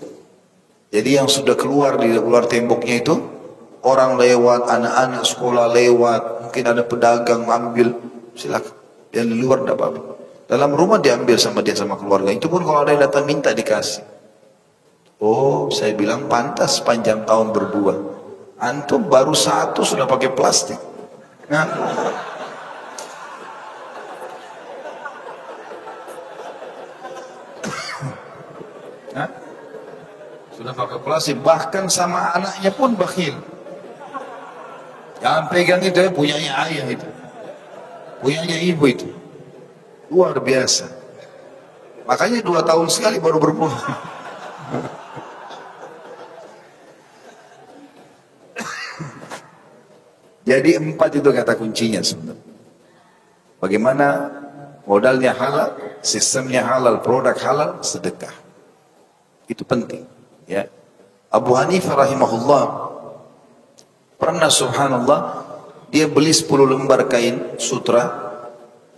Jadi yang sudah keluar di luar temboknya itu, orang lewat, anak-anak sekolah lewat, mungkin ada pedagang ambil, silakan. Dan di luar tidak apa-apa. Dalam rumah diambil sama dia sama keluarga. Itu pun kalau ada yang datang minta dikasih. Oh, saya bilang pantas panjang tahun berbuah. Antum baru 1 sudah pakai plastik. Nah, sudah pakai plastik. Bahkan sama anaknya pun bakhil. Jangan pegang itu ya, punyanya ayah itu. Punyanya ibu itu. Luar biasa. Makanya 2 tahun sekali baru berbunuh. Jadi 4 itu kata kuncinya sebenarnya. Bagaimana modalnya halal, sistemnya halal, produk halal, sedekah. Itu penting. Ya. Abu Hanifah rahimahullah pernah subhanallah dia beli 10 lembar kain sutra,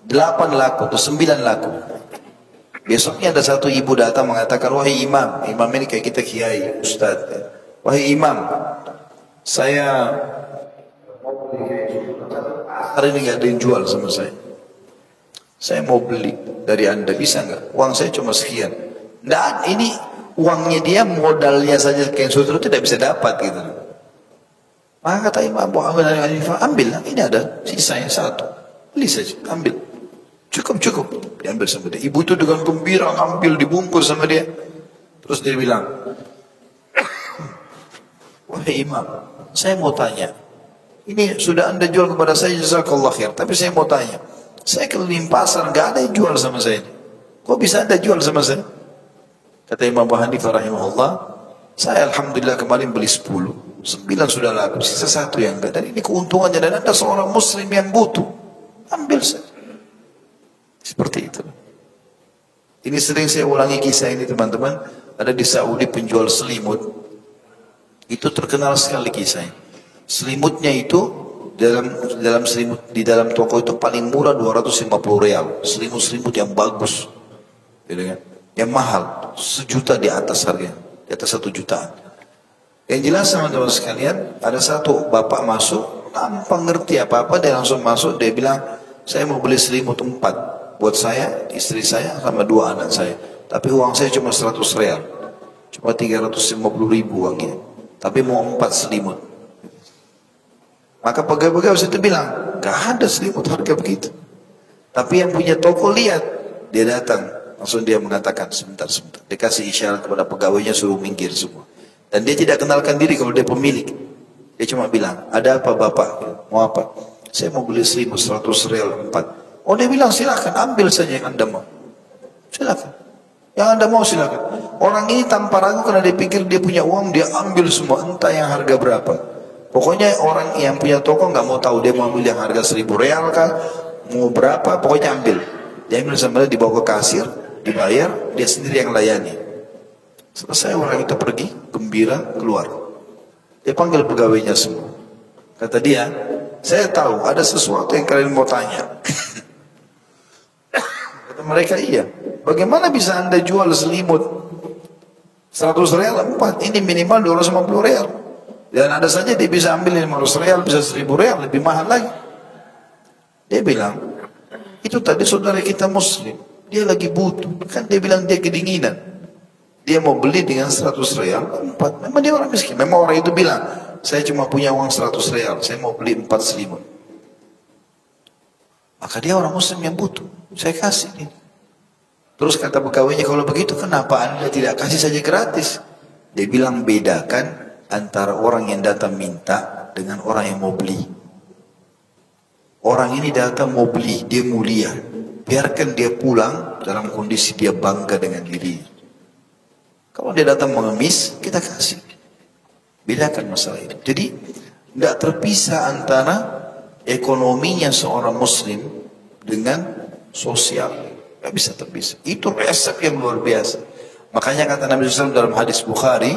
8 laku atau 9 laku. Besoknya ada satu ibu datang mengatakan, wahai imam, imam ini kayak kita kiai, ustaz. Wahai imam, saya hari ini nggak ada yang jual sama saya. Saya mau beli dari anda, bisa nggak? Uang saya cuma sekian. Nggak, ini uangnya dia, modalnya saja kain sutra tidak bisa dapat gitu. Maka kata Imam Abu Hanifah, ambil lah, ini ada sisanya 1, beli saja, ambil. Cukup, diambil sama dia. Ibu itu dengan gembira ngambil, dibungkus sama dia. Terus dia bilang, wahai imam, saya mau tanya, ini sudah anda jual kepada saya, jazakallah khair, tapi saya mau tanya, saya keliling pasar, gak ada yang jual sama saya. Kok bisa anda jual sama saya? Kata Imam Abu Hanifah rahimahullah, saya alhamdulillah kemarin beli 10, 9 sudah laku, sisa 1 yang enggak. Dan ini keuntungannya, dan anda seorang muslim yang butuh, ambil saja. Seperti itu. Ini sering saya ulangi kisah ini teman-teman. Ada di Saudi penjual selimut. Itu terkenal sekali kisahnya. Selimutnya itu dalam selimut di dalam toko itu paling murah 250 rial. Selimut-selimut yang bagus, gitu kan? Yang mahal 1 juta di atas harganya, di atas 1 jutaan. Yang jelas teman-teman sekalian, ada satu bapak masuk tanpa ngerti apa-apa, dia langsung masuk, dia bilang, saya mau beli selimut 4 buat saya, istri saya, sama 2 anak saya. Tapi uang saya cuma 100 rial. Cuma 350 ribu uangnya. Tapi mau 4 selimut. Maka pegawai-pegawai itu bilang, gak ada selimut harga begitu. Tapi yang punya toko lihat, dia datang. Langsung dia mengatakan, sebentar. Dia kasih isyarat kepada pegawainya suruh minggir semua. Dan dia tidak kenalkan diri kalau dia pemilik. Dia cuma bilang, ada apa bapak? Mau apa? Saya mau beli selimut 100 rial 4. Oh, dia bilang silakan, ambil saja yang anda mau. Silakan. Yang anda mau silakan. Orang ini tanpa ragu karena dia pikir dia punya uang, dia ambil semua, entah yang harga berapa. Pokoknya orang yang punya toko nggak mau tahu, dia mau ambil yang harga 1000 rial kah, mau berapa, pokoknya ambil. Dia ambil sambil dibawa ke kasir, dibayar, dia sendiri yang layani. Selesai orang itu pergi, gembira, keluar. Dia panggil pegawainya semua. Kata dia, saya tahu ada sesuatu yang kalian mau tanya. Kata mereka, iya. Bagaimana bisa anda jual selimut 100 rial 4? Ini minimal 250 rial. Dan ada saja dia bisa ambil 500 rial, bisa 1000 rial, lebih mahal lagi. Dia bilang, itu tadi saudara kita muslim, dia lagi butuh. Kan dia bilang dia kedinginan. Dia mau beli dengan 100 rial 4. Memang dia orang miskin. Memang orang itu bilang, saya cuma punya uang 100 rial, saya mau beli 4 selimut. Maka dia orang muslim yang butuh, saya kasih ini. Terus kata pegawainya, kalau begitu kenapa anda tidak kasih saja gratis? Dia bilang, bedakan antara orang yang datang minta dengan orang yang mau beli. Orang ini datang mau beli, dia mulia. Biarkan dia pulang dalam kondisi dia bangga dengan diri. Kalau dia datang mengemis, kita kasih. Bedakan masalah itu. Jadi tidak terpisah antara ekonominya seorang muslim dengan sosial. Tidak bisa terpisah. Itu resep yang luar biasa. Makanya kata Nabi SAW dalam hadis Bukhari,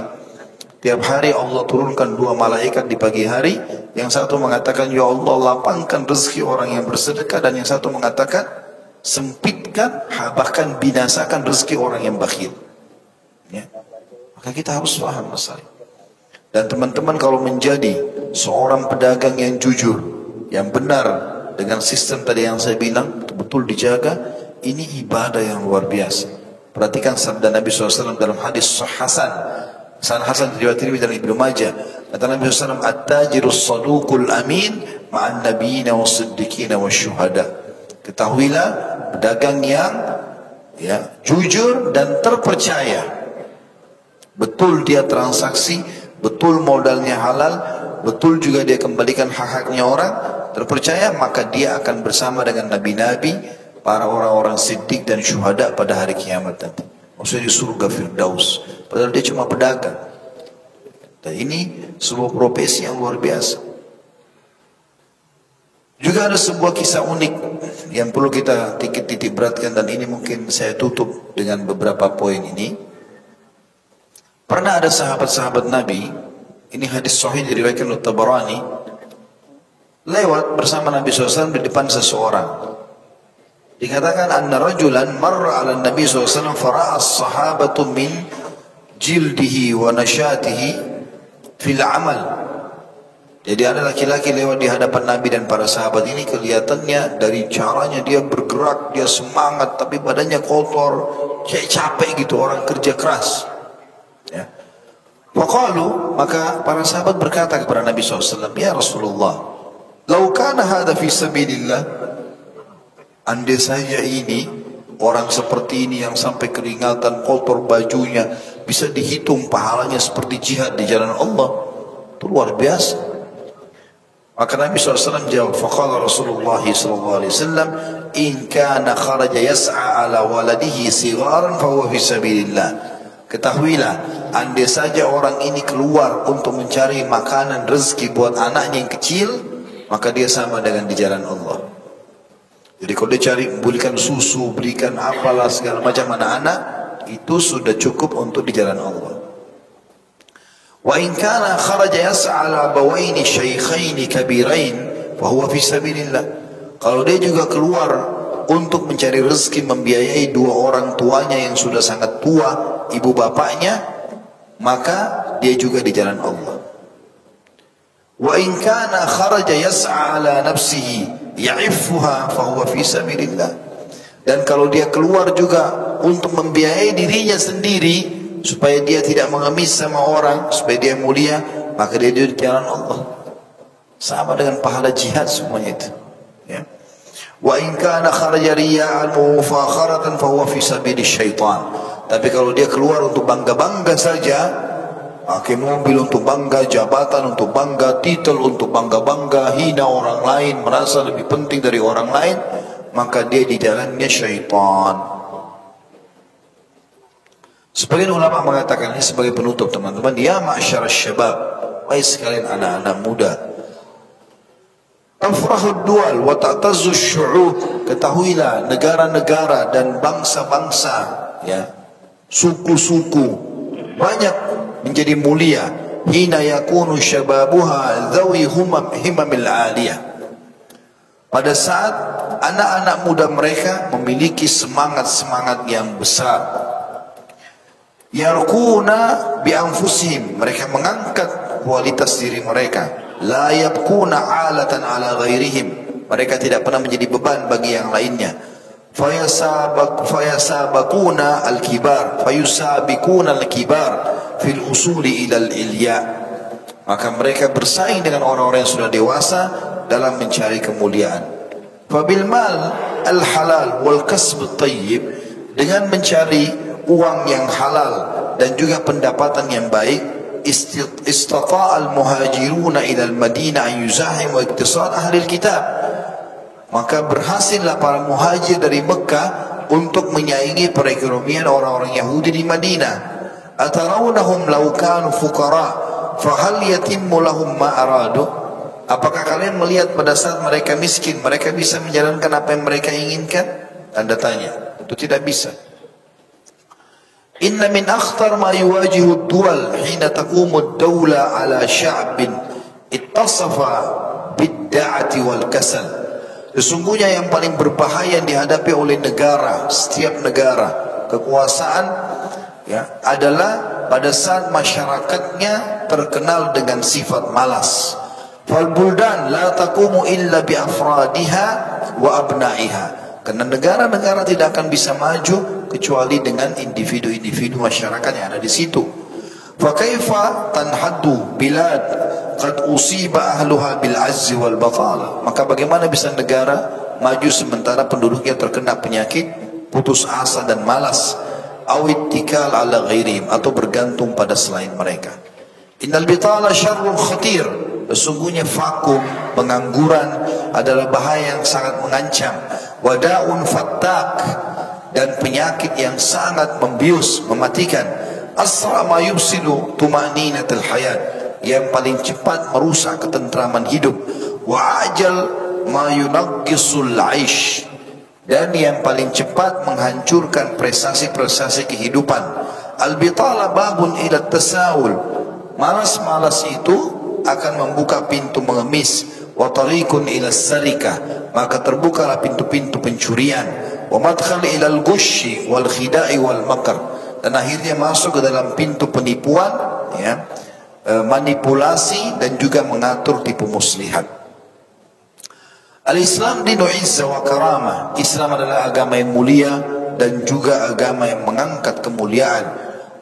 tiap hari Allah turunkan 2 malaikat di pagi hari. Yang satu mengatakan, ya Allah lapangkan rezeki orang yang bersedekah. Dan yang satu mengatakan, sempitkan, bahkan binasakan rezeki orang yang bakhil. Ya. Maka kita harus paham masalah. Dan teman-teman kalau menjadi seorang pedagang yang jujur, yang benar, dengan sistem tadi yang saya bilang, betul-betul dijaga, ini ibadah yang luar biasa. Perhatikan sabda Nabi SAW dalam hadis Hasan. Hasan riwayat Tirmidzi dan Ibnu Majah. Kata Nabi SAW, at-tajirus saduqul amin ma'an nabiyina was-siddiqina wasyuhada. Ketahuilah pedagang yang jujur dan terpercaya. Betul dia transaksi, betul modalnya halal, betul juga dia kembalikan hak-haknya orang, terpercaya, maka dia akan bersama dengan nabi-nabi, para orang-orang siddiq dan syuhada pada hari kiamat nanti. Maksudnya di surga Firdaus. Padahal dia cuma pedagang. Dan ini sebuah profesi yang luar biasa. Juga ada sebuah kisah unik yang perlu kita titik beratkan, dan ini mungkin saya tutup dengan beberapa poin ini. Pernah ada sahabat-sahabat Nabi, ini hadis sahih diriwayatkan oleh Tabarani, lewat bersama Nabi SAW di depan seseorang. Dikatakan anna rajulan marra ala Nabi SAW fara'a as-sahabatu min jildihi wa nasyatihi fil amal. Jadi ada laki-laki lewat di hadapan Nabi dan para sahabat ini, kelihatannya dari caranya dia bergerak, dia semangat, tapi badannya kotor, kayak capek gitu, orang kerja keras. Ya. Faqalu, maka para sahabat berkata kepada Nabi SAW, ya Rasulullah, lau kana hadha fi sabilillah, andai saja ini orang seperti ini yang sampai keringatan, kotor bajunya, bisa dihitung pahalanya seperti jihad di jalan Allah, itu luar biasa. Maka Nabi SAW jawab, faqala Rasulullah SAW, in kana kharaja yas'a ala waladihi sigharan fahuwa fi sabilillah. Ketahuilah, andai saja orang ini keluar untuk mencari makanan rezeki buat anaknya yang kecil, maka dia sama dengan di jalan Allah. Jadi kalau dia cari, belikan susu, berikan apalah segala macam anak-anak, itu sudah cukup untuk di jalan Allah. Wa in kana kharaja yas'a ala abawaini syaikhaini kabirain fa huwa fi sabilillah. Kalau dia juga keluar untuk mencari rezeki, membiayai dua orang tuanya yang sudah sangat tua, ibu bapaknya, maka dia juga di jalan Allah. Wa in kana kharaja yas'a ala nafsihi ya'iffuha fa huwa fi sabilillah. Dan kalau dia keluar juga untuk membiayai dirinya sendiri supaya dia tidak mengemis sama orang, supaya dia mulia, maka dia di jalan Allah. Sama dengan pahala jihad semuanya itu. Ya. Wa in kana kharaja riya'an wa mufakharatan fa huwa fi sabilis syaitan. Tapi kalau dia keluar untuk bangga-bangga saja, pakai mobil untuk bangga, jabatan untuk bangga, titel untuk bangga-bangga, hina orang lain, merasa lebih penting dari orang lain, maka dia di jalannya syaitan. Sebagian ulama mengatakan ini sebagai penutup, teman-teman, ya ma'syar syabab, wahai sekalian anak-anak muda, tafrahud dual wa ta'tazzu syu'ub, ketahuilah negara-negara dan bangsa-bangsa, ya, suku-suku banyak menjadi mulia hina yakunu syababuha dhawi himamil aliyah, pada saat anak-anak muda mereka memiliki semangat-semangat yang besar. Yarkuna bi anfusihim, mereka mengangkat kualitas diri mereka. La yabkuna alatan ala ghairihim, mereka tidak pernah menjadi beban bagi yang lainnya. Fayasabakuna al-kibar, fayusabikuna al-kibar fil usuli ila al-ilya, maka mereka bersaing dengan orang-orang yang sudah dewasa dalam mencari kemuliaan. Fabil mal al-halal wal kasb at-tayyib, dengan mencari uang yang halal dan juga pendapatan yang baik, istata'a al-muhajiruna ila al-Madinah an yuzahimu iktisad ahli al-kitab, maka berhasillah para muhajir dari Mekah untuk menyaingi perekonomian orang-orang Yahudi di Madinah. Atarawnahum law kanu fuqara fa hal yatimmu lahum ma aradu, apakah kalian melihat pada saat mereka miskin mereka bisa menjalankan apa yang mereka inginkan? Tanda tanya. Itu tidak bisa. Inna min akhtar ma yuwajihu ad-duwal hina taqumu ad-dawla ala sya'bin ittasafa bid-da'ati wal kasal. Sesungguhnya yang paling berbahaya yang dihadapi oleh negara, setiap negara, kekuasaan, ya, adalah pada saat masyarakatnya terkenal dengan sifat malas. Fal buldan la taqumu illa bi afradiha wa abnaiha. Karena negara-negara tidak akan bisa maju kecuali dengan individu-individu masyarakat yang ada di situ. Fa kaifa tanhaddu bilad qad usiba ahluha bil azzi wal batala, maka bagaimana bisa negara maju sementara penduduknya terkena penyakit putus asa dan malas, aw ittikal ala ghairihim, atau bergantung pada selain mereka. Innal bitala syarrun khatir, sesungguhnya vakum, pengangguran adalah bahaya yang sangat mengancam. Wada'un fattak, dan penyakit yang sangat membius, mematikan. Asra ma yufsidu tuma'ninatul hayat, yang paling cepat merusak ketentraman hidup. Wa ajal ma yunaqqisul 'aish, dan yang paling cepat menghancurkan prestasi-prestasi kehidupan. Al-bitala babun ila tasawul, malas-malas itu akan membuka pintu mengemis. Wa tariqun ila sarikah, maka terbukalah pintu-pintu pencurian. Wa madkhal ila al-ghushi wal khida'i wal makr, dan akhirnya masuk ke dalam pintu penipuan, ya, manipulasi dan juga mengatur tipu muslihat. Al-Islam dinu izzah wa karamah, Islam adalah agama yang mulia dan juga agama yang mengangkat kemuliaan.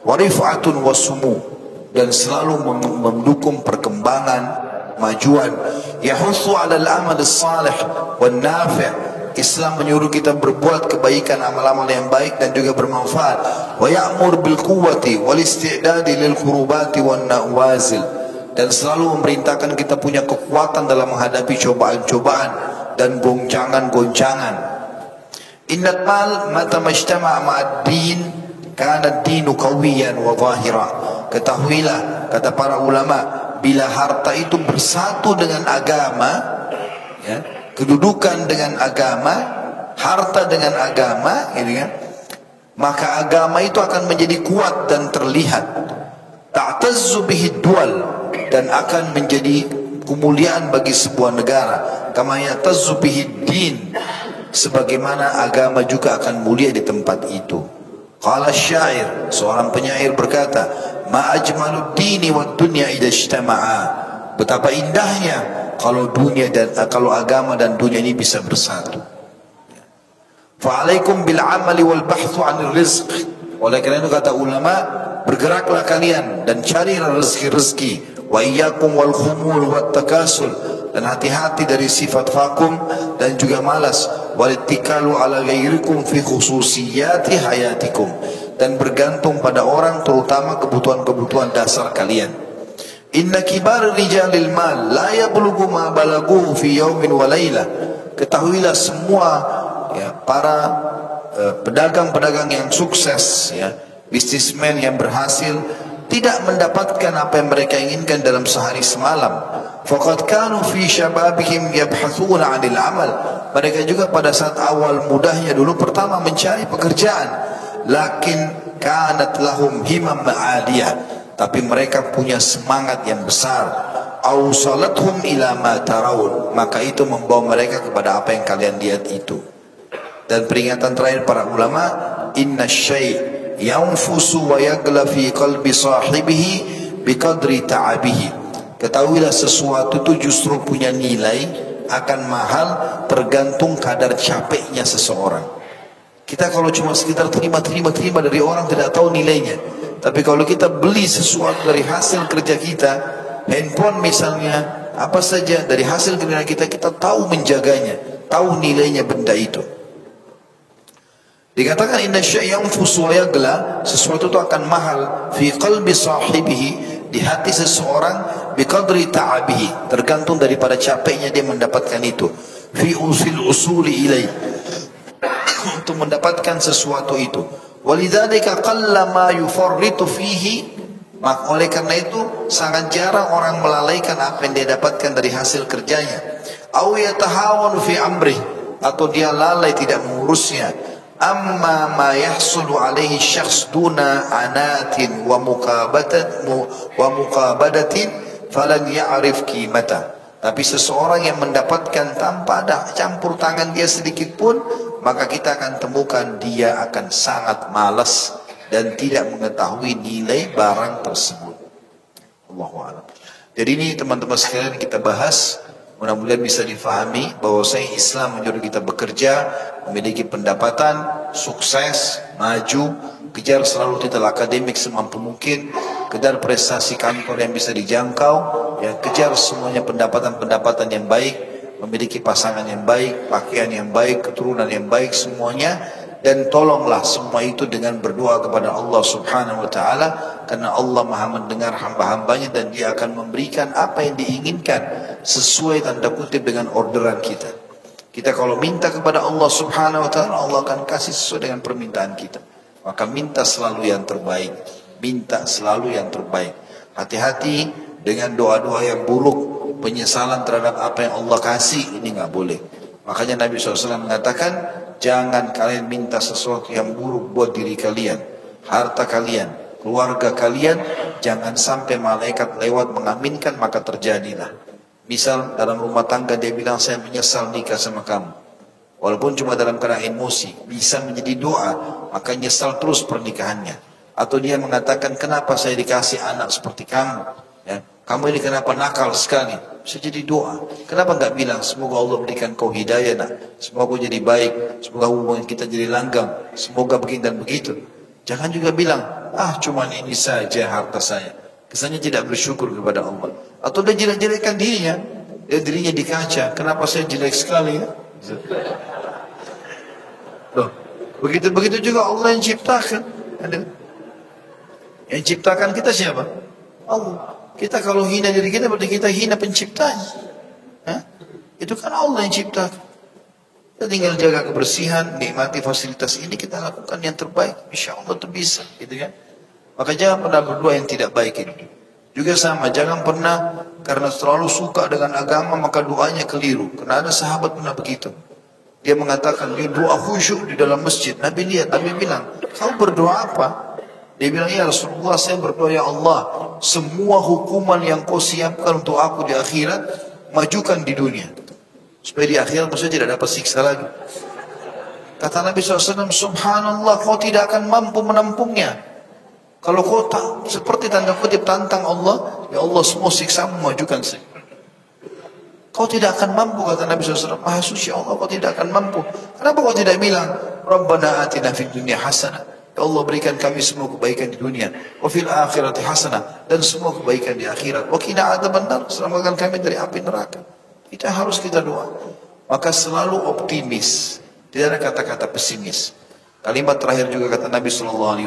Wa rif'atun wa sumu, dan selalu mendukung perkembangan, majuan. Yahutsu 'ala al-amal as-salih wan nafi', Islam menyuruh kita berbuat kebaikan, amal-amal yang baik dan juga bermanfaat. Wa ya'mur bil quwwati wal isti'dadi lil qurubati wan nawazil, dan selalu memerintahkan kita punya kekuatan dalam menghadapi cobaan-cobaan dan goncangan-goncangan. Innal mal mata majtama'a ma'ad-din kana ad-dinu qawiyan wa zahira. Ketahuilah, kata para ulama, bila harta itu bersatu dengan agama, ya, kedudukan dengan agama, harta dengan agama, gitu kan, maka agama itu akan menjadi kuat dan terlihat. Ta'tazzu bihi dual, dan akan menjadi kemuliaan bagi sebuah negara. Kama ya'tazzu bihi din, sebagaimana agama juga akan mulia di tempat itu. Qala syair, seorang penyair berkata, ma ajmalud dini wad dunya idza ijtama'a, betapa indahnya kalau dunia dan kalau agama dan dunia ini bisa bersatu. Fa alaikum bil amali wal bahthu 'anil rizq, oleh karena itu kata ulama, bergeraklah kalian dan carilah rezeki-rezeki. Wa iyyakum wal khumul wat takasul, dan hati-hati dari sifat vakum dan juga malas. Wal ittikalu ala ghairikum fi khususiyati hayatikum, dan bergantung pada orang terutama kebutuhan-kebutuhan dasar kalian. Inna kibar rijalil mal la yablughu ma balaghu fi yaumin wa lailah, ketahuilah semua, ya, para pedagang-pedagang yang sukses, ya, bisnismen yang berhasil, tidak mendapatkan apa yang mereka inginkan dalam sehari semalam. Faqad kanu fi syababihim yabhathuna 'anil amal, mereka juga pada saat awal mudahnya dulu pertama mencari pekerjaan. Lakin kanat lahum himam ma'aliyah, tapi mereka punya semangat yang besar. Awsalathum ila ma tarawun, maka itu membawa mereka kepada apa yang kalian lihat itu. Dan peringatan terakhir para ulama, inna syai' yanfusu wa yagla fi qalbi sahibihi biqadri ta'abihi, ketahuilah sesuatu itu justru punya nilai, akan mahal tergantung kadar capeknya seseorang. Kita kalau cuma sekitar terima dari orang tidak tahu nilainya. Tapi kalau kita beli sesuatu dari hasil kerja kita, handphone misalnya, apa saja dari hasil kerja kita, kita tahu menjaganya, tahu nilainya benda itu. Dikatakan inna syai'an yanfusu wa yagla, sesuatu itu akan mahal fi qalbi sahibihi, di hati seseorang, biqadri ta'abihi, tergantung daripada capeknya dia mendapatkan itu. Fi usuli ilaih, untuk mendapatkan sesuatu itu. Walidzalika qalla ma yufarritu fihi, maka oleh karena itu sangat jarang orang melalaikan apa yang dia dapatkan dari hasil kerjanya. Aw yatahawanu fi amri, atau dia lalai tidak mengurusnya. Amma ma yahsulu alaihi syakhs duna anatin wa muqabadatin falan ya'rif qimata. Tapi seseorang yang mendapatkan tanpa ada campur tangan dia sedikit pun, maka kita akan temukan dia akan sangat malas dan tidak mengetahui nilai barang tersebut. Allahu a'lam. Jadi ini teman-teman sekalian kita bahas, mudah-mudahan bisa difahami bahwasanya Islam menyuruh kita bekerja, memiliki pendapatan, sukses, maju, kejar selalu titel akademik semampu mungkin, kejar prestasi kantor yang bisa dijangkau, ya, kejar semuanya pendapatan-pendapatan yang baik, memiliki pasangan yang baik, pakaian yang baik, keturunan yang baik semuanya, dan tolonglah semua itu dengan berdoa kepada Allah Subhanahu wa taala, karena Allah Maha mendengar hamba-hambanya dan Dia akan memberikan apa yang diinginkan sesuai tanda kutip dengan orderan kita. Kita kalau minta kepada Allah Subhanahu wa taala, Allah akan kasih sesuai dengan permintaan kita. Maka minta selalu yang terbaik. Minta selalu yang terbaik. Hati-hati dengan doa-doa yang buruk, penyesalan terhadap apa yang Allah kasih, ini nggak boleh. Makanya Nabi SAW mengatakan, jangan kalian minta sesuatu yang buruk buat diri kalian, harta kalian, keluarga kalian, jangan sampai malaikat lewat mengaminkan maka terjadilah. Misal dalam rumah tangga dia bilang, saya menyesal nikah sama kamu. Walaupun cuma dalam keadaan emosi, bisa menjadi doa, maka nyesal terus pernikahannya. Atau dia mengatakan, kenapa saya dikasih anak seperti kamu? Ya, kamu ini kenapa nakal sekali? Bisa jadi doa. Kenapa enggak bilang, semoga Allah berikan kau hidayah nak. Semoga kau jadi baik. Semoga hubungan kita jadi langgam. Semoga begini dan begitu. Jangan juga bilang, cuma ini saja harta saya. Kesannya tidak bersyukur kepada Allah. Atau dia jelek-jelekkan dirinya. Dirinya di kaca. Kenapa saya jelek sekali ya? Loh, begitu juga Allah yang ciptakan. Yang ciptakan kita siapa? Allah. Kita kalau hina diri kita, berarti kita hina penciptanya. Itu kan Allah yang ciptakan. Kita tinggal jaga kebersihan, nikmati fasilitas ini, kita lakukan yang terbaik. Insya Allah itu bisa, gitu kan? Maka jangan pernah berdoa yang tidak baik ini. Juga sama, jangan pernah karena terlalu suka dengan agama maka doanya keliru. Karena ada sahabat pernah begitu. Dia mengatakan dia doa khusyuk di dalam masjid. Nabi lihat, Nabi bilang, kau berdoa apa? Dia bilang, ya Rasulullah, saya berdoa, ya Allah, semua hukuman yang kau siapkan untuk aku di akhirat, majukan di dunia. Supaya di akhirat maksudnya tidak dapat siksa lagi. Kata Nabi SAW, subhanallah, kau tidak akan mampu menampungnya. Kalau kau tak, seperti tanda kutip tantang Allah, ya Allah, semua siksamu majukan saya. Kau tidak akan mampu, kata Nabi SAW. Maha suci Allah, kau tidak akan mampu. Kenapa kau tidak bilang, Rabbana atina fid dunya hasanah. Ya Allah, berikan kami semua kebaikan di dunia. Wa fil akhirati hasanah. Dan semua kebaikan di akhirat. Wa qina adzabannar. Selamatkan kami dari api neraka. Kita harus kita doa. Maka selalu optimis. Tidak ada kata-kata pesimis. Kalimat terakhir juga kata Nabi SAW,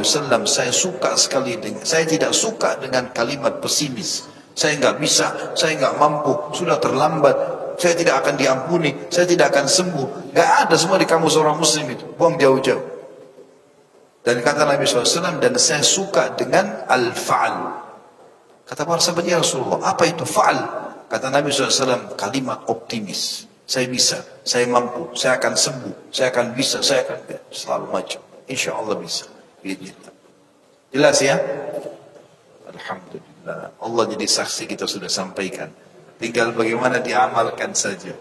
saya suka sekali dengan, saya tidak suka dengan kalimat pesimis. Saya nggak bisa, saya nggak mampu, sudah terlambat, saya tidak akan diampuni, saya tidak akan sembuh. Nggak ada semua di kamus orang muslim itu, buang jauh-jauh. Dan kata Nabi SAW, dan saya suka dengan al-fa'al. Kata para sahabat, ya Rasulullah, apa itu fa'al? Kata Nabi SAW, kalimat optimis. Saya bisa, saya mampu, saya akan sembuh, saya akan bisa, saya akan selalu maju. Insya Allah bisa. Jelas ya? Alhamdulillah. Allah jadi saksi kita sudah sampaikan. Tinggal bagaimana diamalkan saja.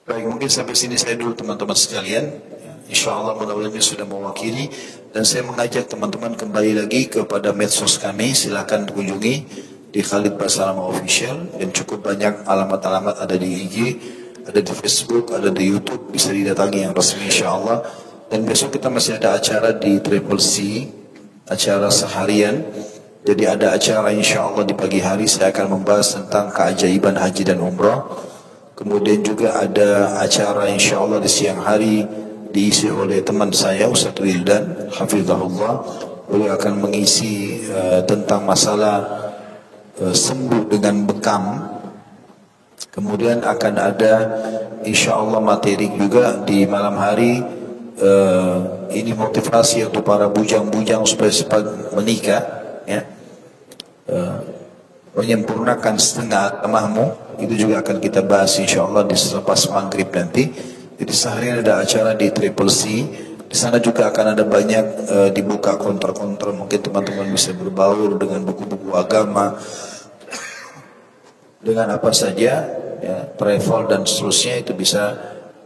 Baik, mungkin sampai sini saya dulu teman-teman sekalian. Insya Allah mudah-mudahan sudah mewakili. Dan saya mengajak teman-teman kembali lagi kepada medsos kami. Silakan kunjungi di Khalid Basalamah Official, dan cukup banyak alamat-alamat ada di IG, ada di Facebook, ada di YouTube, bisa didatangi yang resmi insyaAllah. Dan besok kita masih ada acara di Triple C, acara seharian. Jadi ada acara insyaAllah di pagi hari, saya akan membahas tentang keajaiban haji dan umrah. Kemudian juga ada acara insyaAllah di siang hari, diisi oleh teman saya Ustaz Wildan Hafizahullah. Beliau akan mengisi tentang masalah sembuh dengan bekam. Kemudian akan ada insya Allah materi juga di malam hari, ini motivasi untuk para bujang-bujang supaya cepat menikah ya. Menyempurnakan setengah agamamu, itu juga akan kita bahas insya Allah di selepas maghrib nanti. Jadi seharian ada acara di Triple C. Di sana juga akan ada banyak dibuka konter-konter, mungkin teman-teman bisa berbaur dengan buku-buku agama, dengan apa saja, ya, travel dan seterusnya, itu bisa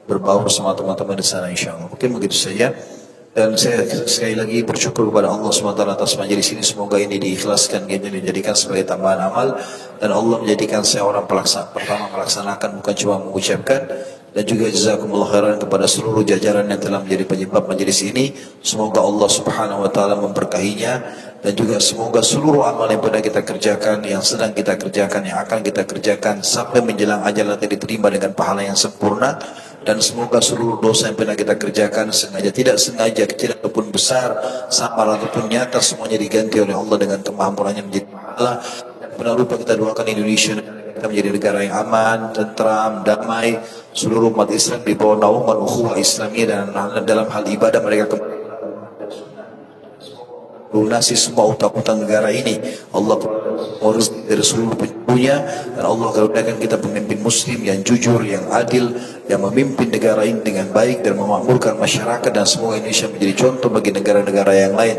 berbaur sama teman-teman di sana insya Allah. Mungkin begitu saja. Dan saya sekali lagi bersyukur kepada Allah SWT atas majelis ini. Semoga ini diikhlaskan, ini dijadikan sebagai tambahan amal, dan Allah menjadikan saya orang pertama melaksanakan, bukan cuma mengucapkan. Dan juga jazakumullah khairan kepada seluruh jajaran yang telah menjadi penyebab majelis ini. Semoga Allah Subhanahu wa taala memberkahinya, dan juga semoga seluruh amal yang pernah kita kerjakan, yang sedang kita kerjakan, yang akan kita kerjakan sampai menjelang ajal nanti diterima dengan pahala yang sempurna. Dan semoga seluruh dosa yang pernah kita kerjakan, sengaja tidak sengaja, kecil ataupun besar, samar ataupun nyata, semuanya diganti oleh Allah dengan kemakmurannya menjadi pahala. Jangan lupa kita doakan Indonesia kita menjadi negara yang aman, tentram, damai, seluruh umat Islam di bawah naungan ukhuwah Islamiyah, dan dalam hal ibadah mereka kembali lunasi semua utang-utang negara ini. Allah urus dari seluruh penjulunya, dan Allah karuniakan kita pemimpin muslim yang jujur, yang adil, yang memimpin negara ini dengan baik dan memakmurkan masyarakat, dan semoga Indonesia menjadi contoh bagi negara-negara yang lain.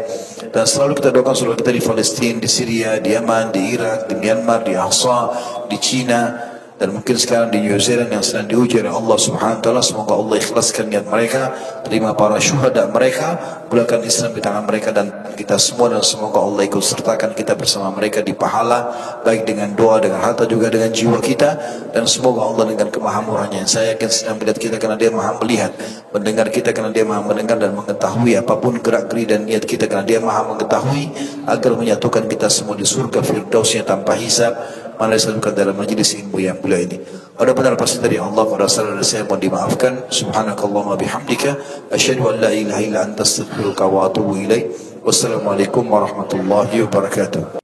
Dan selalu kita doakan saudara kita di Palestina, di Syria, di Yaman, di Irak, di Myanmar, di Ahsa, di China, dan mungkin sekarang di New Zealand yang sedang diuji oleh Allah Subhanahu wa taala. Semoga Allah ikhlaskan niat mereka, terima para syuhada mereka, mulakan Islam di tangan mereka dan kita semua, dan semoga Allah ikut sertakan kita bersama mereka di pahala, baik dengan doa, dengan harta, juga dengan jiwa kita. Dan semoga Allah dengan kemahamurahnya, saya yakin sedang melihat kita karena Dia Maha melihat, mendengar kita karena Dia Maha mendengar, dan mengetahui apapun gerak-geri dan niat kita karena Dia Maha mengetahui, agar menyatukan kita semua di surga firdausnya tanpa hisab. Mana disebutkan dalam majlis ilmu yang mulia ini. Ada benar pasti dari Allah, pada salah saya mohon dimaafkan. Subhanakallahumma bihamdika, asyhadu an la ilaha illa anta astaghfiruka wa atubu ilaik. Wassalamualaikum warahmatullahi wabarakatuh.